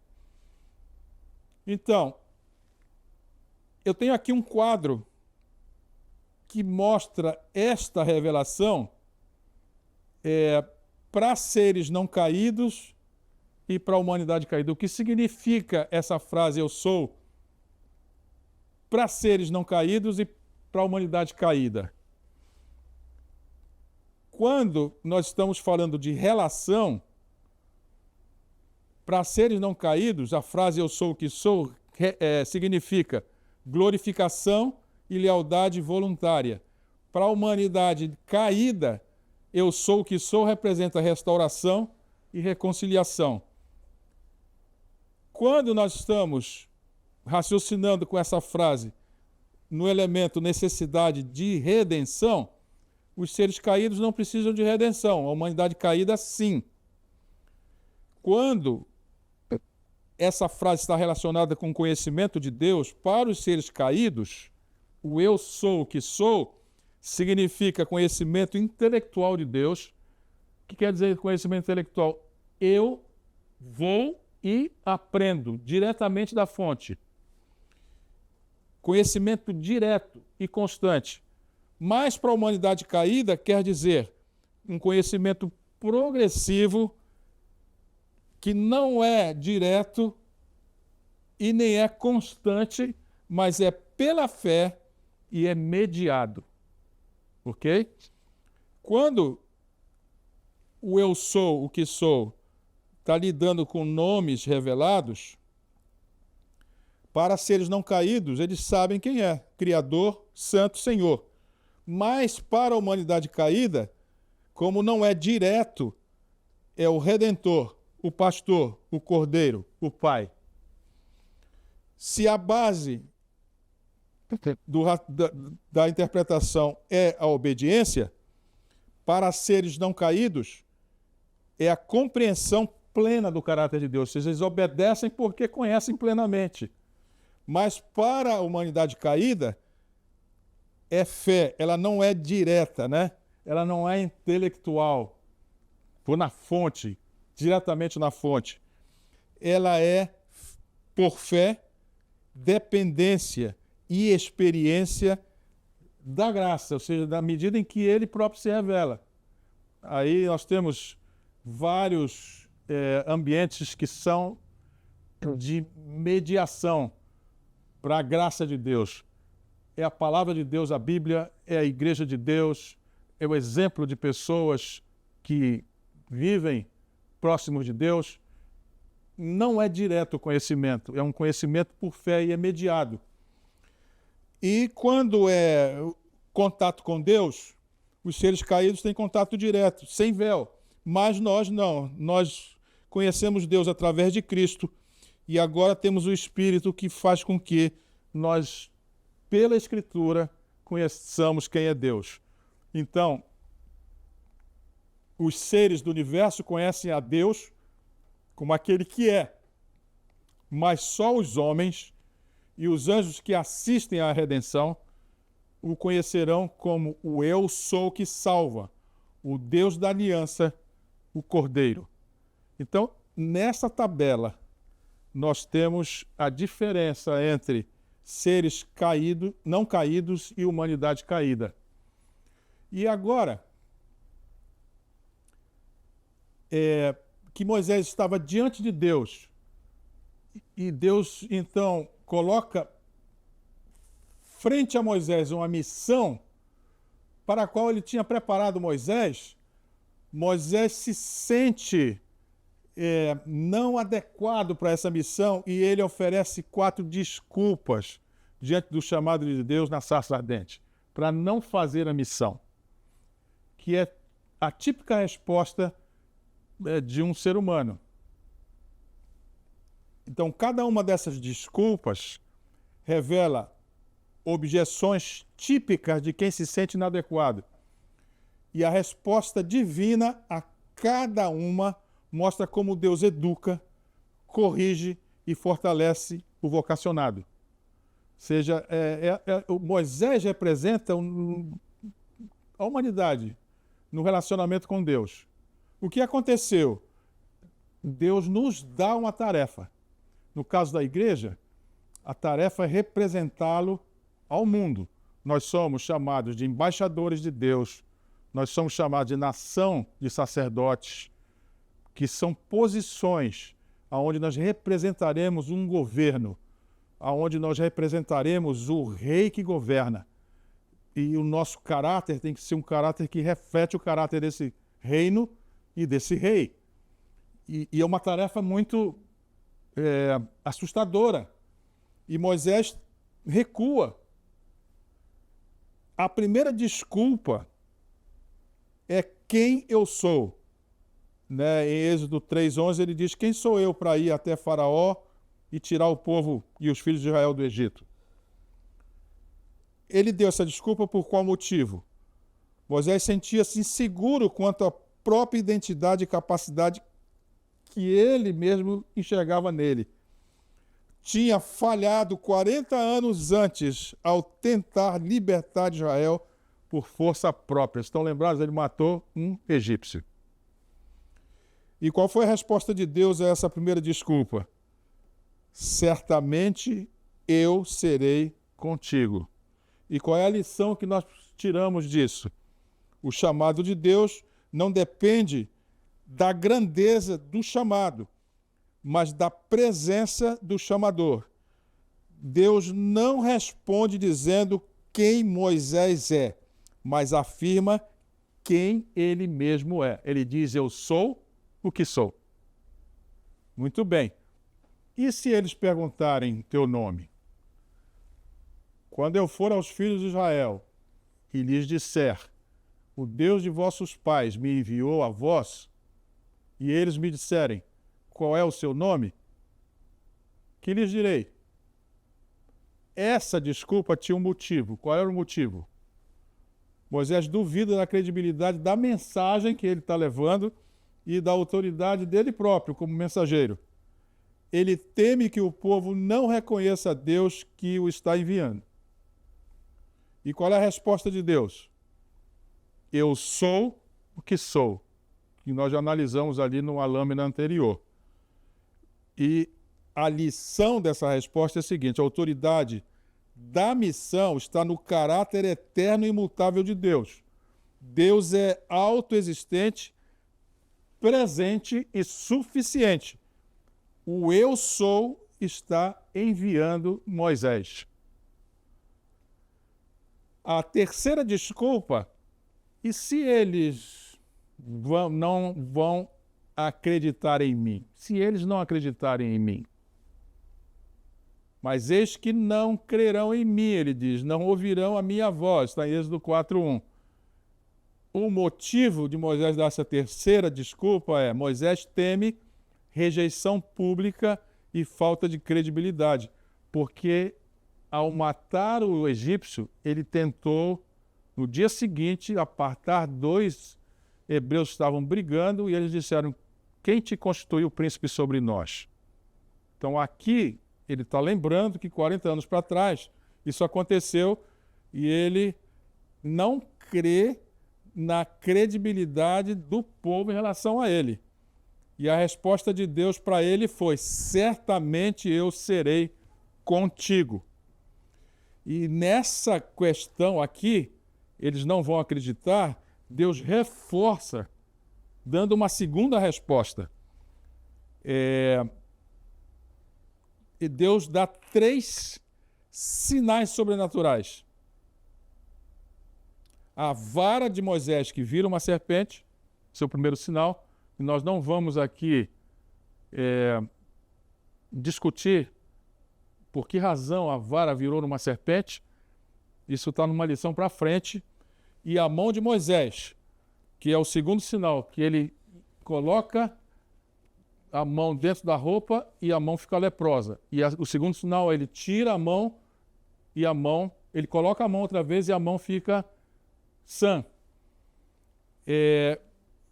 Então, eu tenho aqui um quadro que mostra esta revelação para seres não caídos e para a humanidade caída. O que significa essa frase, eu sou, para seres não caídos e para a humanidade caída? Quando nós estamos falando de relação, para seres não caídos, a frase eu sou o que sou significa glorificação e lealdade voluntária. Para a humanidade caída, eu sou o que sou representa restauração e reconciliação. Quando nós estamos raciocinando com essa frase no elemento necessidade de redenção, os seres caídos não precisam de redenção, a humanidade caída sim. Quando essa frase está relacionada com o conhecimento de Deus, para os seres caídos, o eu sou o que sou significa conhecimento intelectual de Deus. O que quer dizer conhecimento intelectual? Eu vou e aprendo diretamente da fonte. Conhecimento direto e constante. Mas para a humanidade caída quer dizer um conhecimento progressivo que não é direto e nem é constante, mas é pela fé e é mediado. Ok? Quando o eu sou o que sou está lidando com nomes revelados, para seres não caídos, eles sabem quem é, Criador, Santo, Senhor. Mas para a humanidade caída, como não é direto, é o Redentor, o Pastor, o Cordeiro, o Pai. Se a base da interpretação é a obediência, para seres não caídos, é a compreensão plena do caráter de Deus. Ou seja, eles obedecem porque conhecem plenamente. Mas para a humanidade caída, é fé, ela não é direta, né? Ela não é intelectual. vou na fonte, diretamente na fonte. Ela é por fé, dependência e experiência da graça, ou seja, da medida em que ele próprio se revela. Aí nós temos vários ambientes que são de mediação para a graça de Deus. É a palavra de Deus, a Bíblia, é a igreja de Deus, é o exemplo de pessoas que vivem próximos de Deus. Não é direto o conhecimento, é um conhecimento por fé e é mediado. E quando é contato com Deus, os seres caídos têm contato direto, sem véu. Mas nós não. Nós conhecemos Deus através de Cristo e agora temos o Espírito que faz com que nós, pela Escritura, conheçamos quem é Deus. Então, os seres do universo conhecem a Deus como aquele que é, mas só os homens e os anjos que assistem à redenção o conhecerão como o Eu Sou que salva, o Deus da aliança, o Cordeiro. Então, nessa tabela, nós temos a diferença entre seres caídos, não caídos e humanidade caída. E agora, que Moisés estava diante de Deus, e Deus, então, coloca frente a Moisés uma missão para a qual ele tinha preparado Moisés, Moisés se sente não adequado para essa missão e ele oferece 4 desculpas diante do chamado de Deus na sarça ardente, para não fazer a missão, que é a típica resposta de um ser humano. Então, cada uma dessas desculpas revela objeções típicas de quem se sente inadequado. E a resposta divina a cada uma mostra como Deus educa, corrige e fortalece o vocacionado. Ou seja, Moisés representa a humanidade no relacionamento com Deus. O que aconteceu? Deus nos dá uma tarefa. No caso da igreja, a tarefa é representá-lo ao mundo. Nós somos chamados de embaixadores de Deus, nós somos chamados de nação de sacerdotes, que são posições onde nós representaremos um governo, onde nós representaremos o rei que governa. E o nosso caráter tem que ser um caráter que reflete o caráter desse reino e desse rei. E é uma tarefa muito assustadora. E Moisés recua. A primeira desculpa é quem eu sou. Né? Em Êxodo 3:11 ele diz: quem sou eu para ir até Faraó e tirar o povo e os filhos de Israel do Egito? Ele deu essa desculpa por qual motivo? Moisés sentia-se inseguro quanto à própria identidade e capacidade que ele mesmo enxergava nele. Tinha falhado 40 anos antes ao tentar libertar Israel por força própria. Estão lembrados? Ele matou um egípcio. E qual foi a resposta de Deus a essa primeira desculpa? Certamente eu serei contigo. E qual é a lição que nós tiramos disso? O chamado de Deus não depende da grandeza do chamado, mas da presença do chamador. Deus não responde dizendo quem Moisés é, mas afirma quem ele mesmo é. Ele diz: eu sou o que sou. Muito bem. E se eles perguntarem teu nome? Quando eu for aos filhos de Israel e lhes disser: o Deus de vossos pais me enviou a vós, e eles me disserem: qual é o seu nome? Que lhes direi? Essa desculpa tinha um motivo. Qual era o motivo? Moisés duvida da credibilidade da mensagem que ele está levando e da autoridade dele próprio como mensageiro. Ele teme que o povo não reconheça a Deus que o está enviando. E qual é a resposta de Deus? Eu sou o que sou. que nós já analisamos ali numa lâmina anterior. E a lição dessa resposta é a seguinte: a autoridade da missão está no caráter eterno e imutável de Deus. Deus é autoexistente, presente e suficiente. O eu sou está enviando Moisés. A terceira desculpa: e se eles não vão acreditar em mim? Se eles não acreditarem em mim? Mas eis que não crerão em mim, ele diz, não ouvirão a minha voz. Está em Êxodo 4:1. O motivo de Moisés dar essa terceira desculpa é: Moisés teme rejeição pública e falta de credibilidade, porque ao matar o egípcio, ele tentou, no dia seguinte, apartar dois hebreus que estavam brigando, e eles disseram: quem te constituiu príncipe sobre nós? Então aqui ele está lembrando que 40 anos para trás isso aconteceu, e ele não crê na credibilidade do povo em relação a ele. E a resposta de Deus para ele foi: certamente eu serei contigo. E nessa questão aqui, eles não vão acreditar, Deus reforça, dando uma segunda resposta. E Deus dá 3 sinais sobrenaturais. A vara de Moisés que vira uma serpente, seu primeiro sinal. E nós não vamos aqui discutir por que razão a vara virou numa serpente. Isso está numa lição para frente. E a mão de Moisés, que é o segundo sinal, que ele coloca a mão dentro da roupa e a mão fica leprosa. E o segundo sinal, ele tira a mão e ele coloca a mão outra vez e a mão fica sã.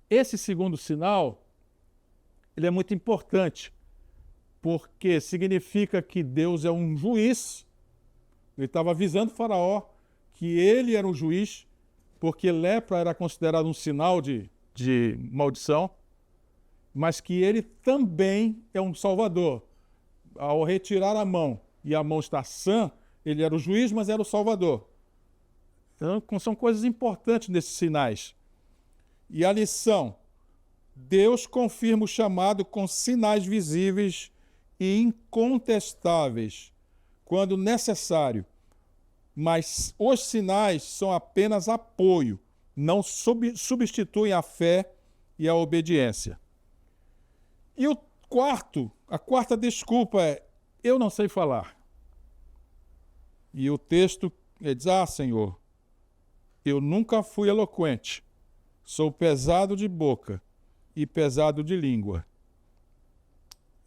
Esse segundo sinal, ele é muito importante, porque significa que Deus é um juiz. Ele estava avisando o faraó que ele era um juiz, porque lepra era considerado um sinal de maldição, mas que ele também é um salvador. Ao retirar a mão e a mão está sã, ele era o juiz, mas era o salvador. Então, são coisas importantes nesses sinais. E a lição: Deus confirma o chamado com sinais visíveis e incontestáveis, quando necessário. Mas os sinais são apenas apoio, não substituem a fé e a obediência. E a quarta desculpa é: eu não sei falar. E o texto diz: Senhor, eu nunca fui eloquente, sou pesado de boca e pesado de língua.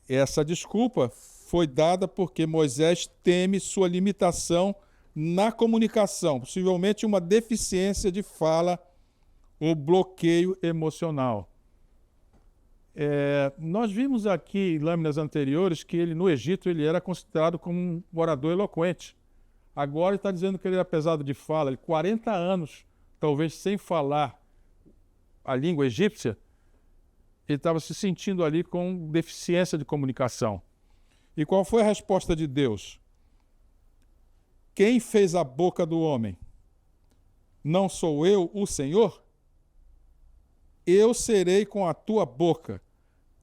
Essa desculpa foi dada porque Moisés teme sua limitação na comunicação, possivelmente uma deficiência de fala ou bloqueio emocional. Nós vimos aqui em lâminas anteriores que no Egito ele era considerado como um orador eloquente. Agora ele está dizendo que ele era pesado de fala. Ele, 40 anos, talvez sem falar a língua egípcia, ele estava se sentindo ali com deficiência de comunicação. E qual foi a resposta de Deus? Quem fez a boca do homem? Não sou eu, o Senhor? Eu serei com a tua boca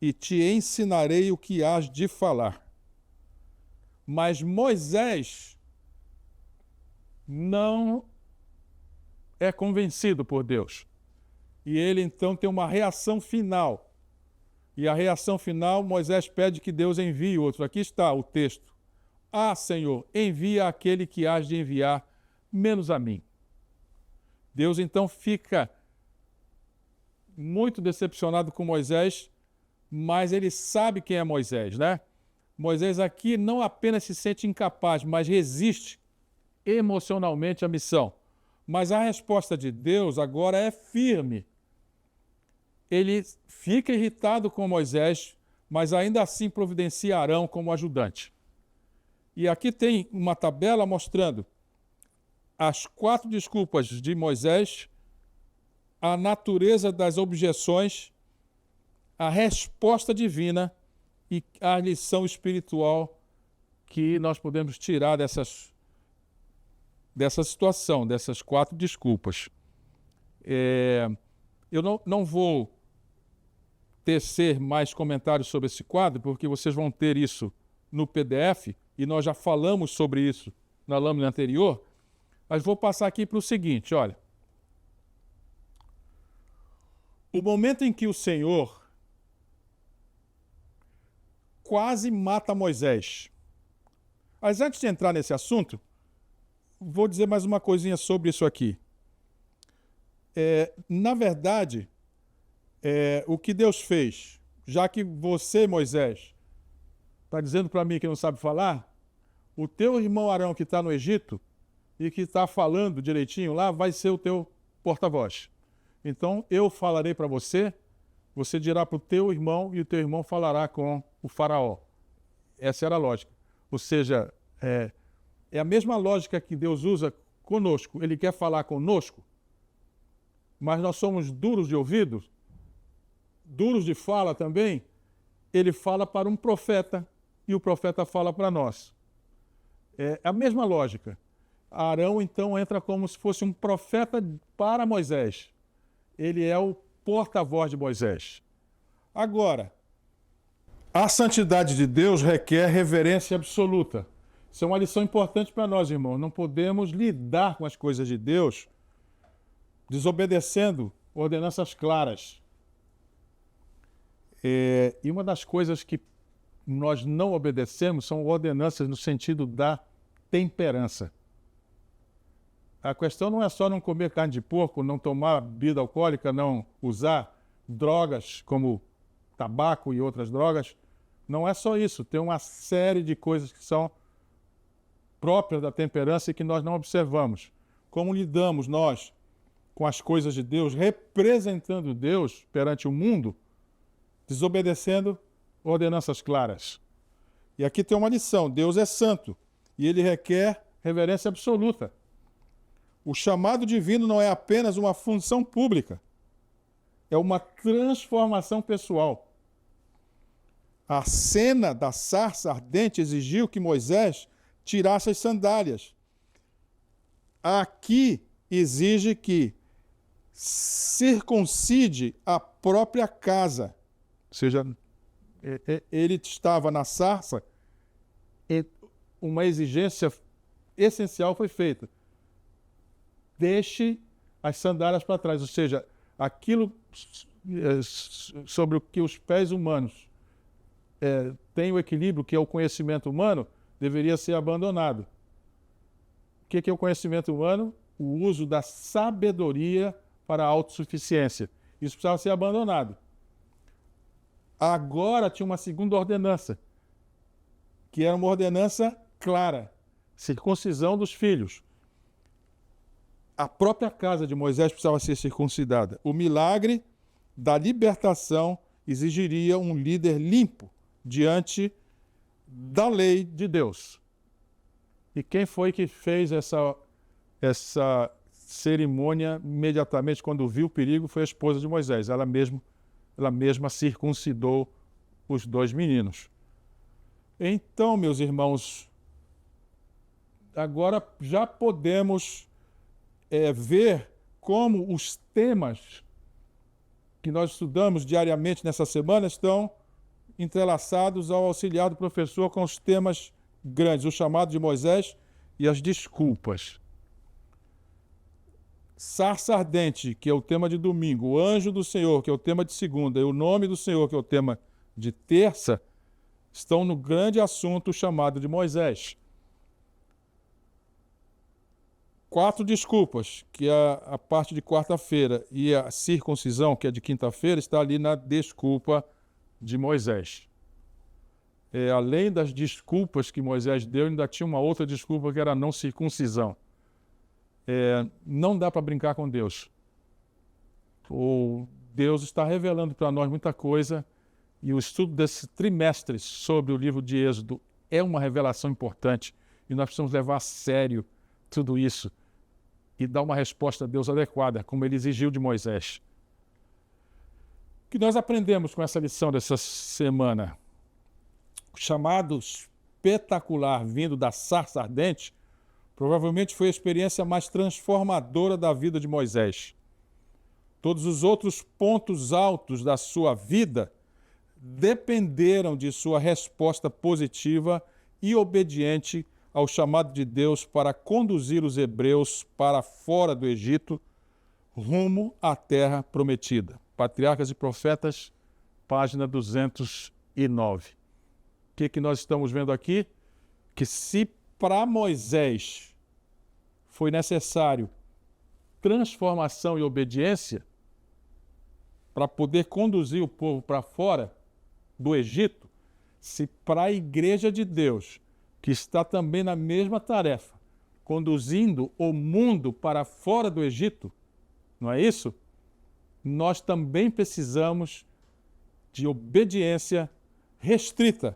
e te ensinarei o que hás de falar. Mas Moisés não é convencido por Deus. E ele então tem uma reação final. E a reação final, Moisés pede que Deus envie outro. Aqui está o texto. Senhor, envia aquele que hás de enviar, menos a mim. Deus então fica muito decepcionado com Moisés, mas ele sabe quem é Moisés, né? Moisés aqui não apenas se sente incapaz, mas resiste emocionalmente à missão. Mas a resposta de Deus agora é firme. Ele fica irritado com Moisés, mas ainda assim providencia Arão como ajudante. E aqui tem uma tabela mostrando as 4 desculpas de Moisés, a natureza das objeções a resposta divina e a lição espiritual que nós podemos tirar dessa situação, dessas 4 desculpas. Eu não vou tecer mais comentários sobre esse quadro, porque vocês vão ter isso no PDF, e nós já falamos sobre isso na lâmina anterior, mas vou passar aqui para o seguinte, olha. O momento em que o Senhor quase mata Moisés. Mas antes de entrar nesse assunto, vou dizer mais uma coisinha sobre isso aqui. Na verdade, o que Deus fez, já que você, Moisés, está dizendo para mim que não sabe falar, o teu irmão Arão que está no Egito e que está falando direitinho lá, vai ser o teu porta-voz. Então, eu falarei para você, você dirá para o teu irmão e o teu irmão falará com o faraó. Essa era a lógica. Ou seja, é a mesma lógica que Deus usa conosco. Ele quer falar conosco, mas nós somos duros de ouvido, duros de fala também. Ele fala para um profeta e o profeta fala para nós. É a mesma lógica. Arão, então, entra como se fosse um profeta para Moisés. Ele é o porta-voz de Moisés. Agora, a santidade de Deus requer reverência absoluta. Isso é uma lição importante para nós, irmãos. Não podemos lidar com as coisas de Deus desobedecendo ordenanças claras. E uma das coisas que nós não obedecemos são ordenanças no sentido da temperança. A questão não é só não comer carne de porco, não tomar bebida alcoólica, não usar drogas como tabaco e outras drogas. Não é só isso. Tem uma série de coisas que são próprias da temperança e que nós não observamos. Como lidamos nós com as coisas de Deus, representando Deus perante o mundo, desobedecendo ordenanças claras. E aqui tem uma lição. Deus é santo e ele requer reverência absoluta. O chamado divino não é apenas uma função pública, é uma transformação pessoal. A cena da sarça ardente exigiu que Moisés tirasse as sandálias. Aqui exige que circuncide a própria casa. Ou seja, ele estava na sarça e uma exigência essencial foi feita. Deixe as sandálias para trás, ou seja, aquilo sobre o que os pés humanos têm o equilíbrio, que é o conhecimento humano, deveria ser abandonado. O que é o conhecimento humano? O uso da sabedoria para a autossuficiência. Isso precisava ser abandonado. Agora tinha uma segunda ordenança, que era uma ordenança clara, circuncisão dos filhos. A própria casa de Moisés precisava ser circuncidada. O milagre da libertação exigiria um líder limpo diante da lei de Deus. E quem foi que fez essa cerimônia imediatamente quando viu o perigo? Foi a esposa de Moisés. Ela mesma circuncidou os 2 meninos. Então, meus irmãos, agora já podemos ver como os temas que nós estudamos diariamente nessa semana estão entrelaçados ao auxiliar do professor com os temas grandes, o chamado de Moisés e as desculpas. Sarça ardente, que é o tema de domingo, o anjo do Senhor, que é o tema de segunda, e o nome do Senhor, que é o tema de terça, estão no grande assunto chamado de Moisés. 4 desculpas, que é a parte de quarta-feira, e a circuncisão, que é de quinta-feira, está ali na desculpa de Moisés. Além das desculpas que Moisés deu, ainda tinha uma outra desculpa, que era a não circuncisão. Não dá para brincar com Deus. Deus está revelando para nós muita coisa, e o estudo desse trimestre sobre o livro de Êxodo é uma revelação importante, e nós precisamos levar a sério tudo isso e dar uma resposta a Deus adequada, como ele exigiu de Moisés. que nós aprendemos com essa lição dessa semana? O chamado espetacular vindo da sarça ardente provavelmente foi a experiência mais transformadora da vida de Moisés. Todos os outros pontos altos da sua vida dependeram de sua resposta positiva e obediente ao chamado de Deus para conduzir os hebreus para fora do Egito, rumo à terra prometida. Patriarcas e Profetas, página 209. O que nós estamos vendo aqui? Que se para Moisés foi necessário transformação e obediência para poder conduzir o povo para fora do Egito, se para a Igreja de Deus, que está também na mesma tarefa, conduzindo o mundo para fora do Egito, não é isso? Nós também precisamos de obediência restrita.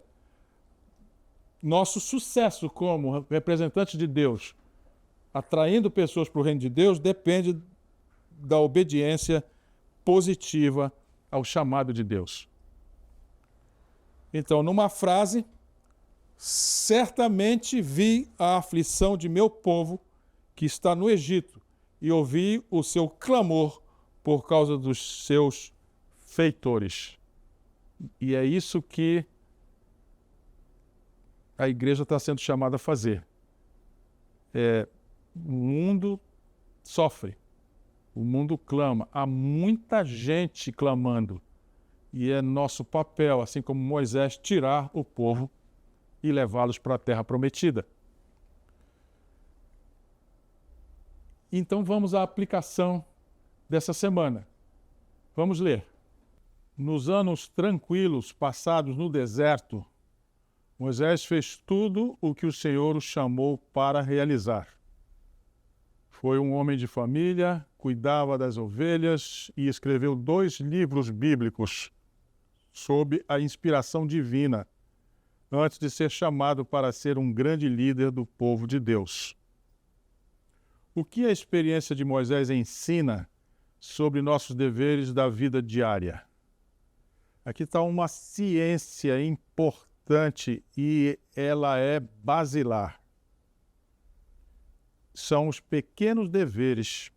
Nosso sucesso como representantes de Deus, atraindo pessoas para o reino de Deus, depende da obediência positiva ao chamado de Deus. Então, numa frase, certamente vi a aflição de meu povo que está no Egito e ouvi o seu clamor por causa dos seus feitores. E é isso que a igreja está sendo chamada a fazer. O mundo sofre, o mundo clama, há muita gente clamando. E é nosso papel, assim como Moisés, tirar o povo e levá-los para a terra prometida. Então vamos à aplicação dessa semana. Vamos ler. Nos anos tranquilos passados no deserto, Moisés fez tudo o que o Senhor o chamou para realizar. Foi um homem de família, cuidava das ovelhas e escreveu 2 livros bíblicos sob a inspiração divina, antes de ser chamado para ser um grande líder do povo de Deus. O que a experiência de Moisés ensina sobre nossos deveres da vida diária? Aqui está uma ciência importante e ela é basilar. São os pequenos deveres,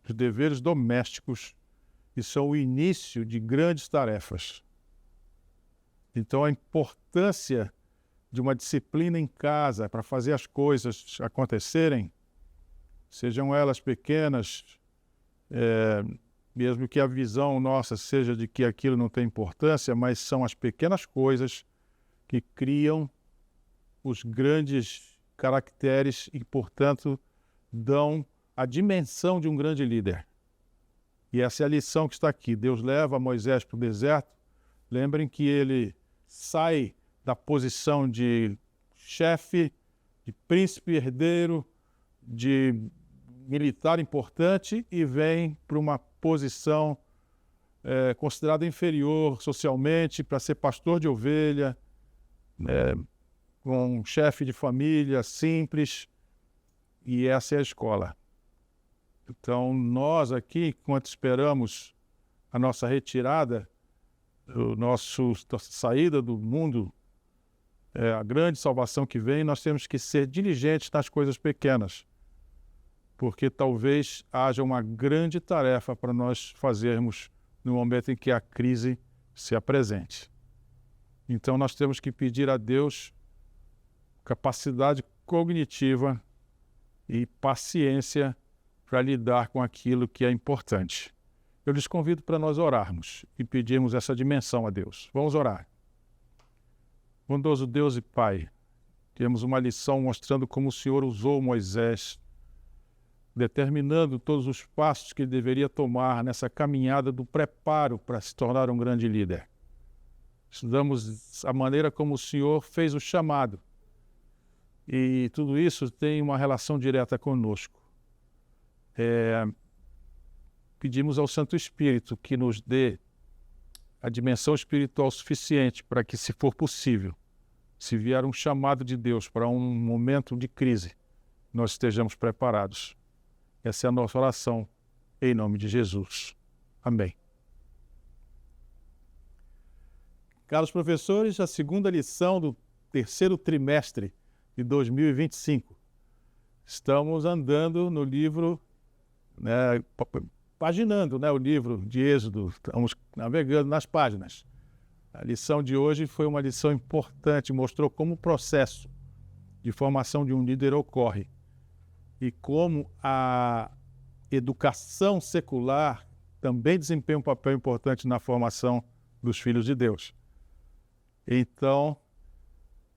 os deveres domésticos, que são o início de grandes tarefas. Então, a importância de uma disciplina em casa para fazer as coisas acontecerem, sejam elas pequenas, mesmo que a visão nossa seja de que aquilo não tem importância, mas são as pequenas coisas que criam os grandes caracteres e, portanto, dão a dimensão de um grande líder. E essa é a lição que está aqui. Deus leva Moisés para o deserto. Lembrem que ele sai da posição de chefe, de príncipe herdeiro, de militar importante e vem para uma posição considerada inferior socialmente, para ser pastor de ovelha, um chefe de família simples, e essa é a escola. Então, nós aqui, enquanto esperamos a nossa retirada, nossa saída do mundo, a grande salvação que vem, nós temos que ser diligentes nas coisas pequenas, porque talvez haja uma grande tarefa para nós fazermos no momento em que a crise se apresente. Então, nós temos que pedir a Deus capacidade cognitiva e paciência para lidar com aquilo que é importante. Eu lhes convido para nós orarmos e pedirmos essa dimensão a Deus. Vamos orar. Bondoso Deus e Pai, temos uma lição mostrando como o Senhor usou Moisés, determinando todos os passos que ele deveria tomar nessa caminhada do preparo para se tornar um grande líder. Estudamos a maneira como o Senhor fez o chamado, e tudo isso tem uma relação direta conosco. Pedimos ao Santo Espírito que nos dê a dimensão espiritual suficiente para que, se for possível, se vier um chamado de Deus para um momento de crise, nós estejamos preparados. Essa é a nossa oração, em nome de Jesus. Amém. Caros professores, a segunda lição do terceiro trimestre de 2025. Estamos andando no livro, paginando o livro de Êxodo, estamos navegando nas páginas. A lição de hoje foi uma lição importante, mostrou como o processo de formação de um líder ocorre e como a educação secular também desempenha um papel importante na formação dos filhos de Deus. Então,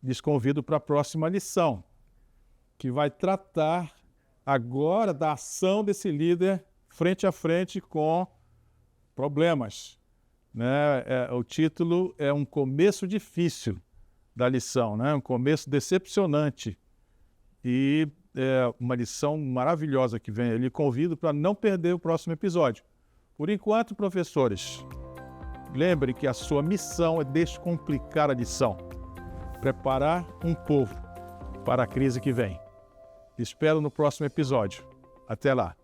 lhes convido para a próxima lição, que vai tratar agora da ação desse líder frente a frente com problemas. O título é um começo difícil da lição, um começo decepcionante. E é uma lição maravilhosa que vem. Eu lhe convido para não perder o próximo episódio. Por enquanto, professores, lembre que a sua missão é descomplicar a lição, preparar um povo para a crise que vem. Espero no próximo episódio. Até lá.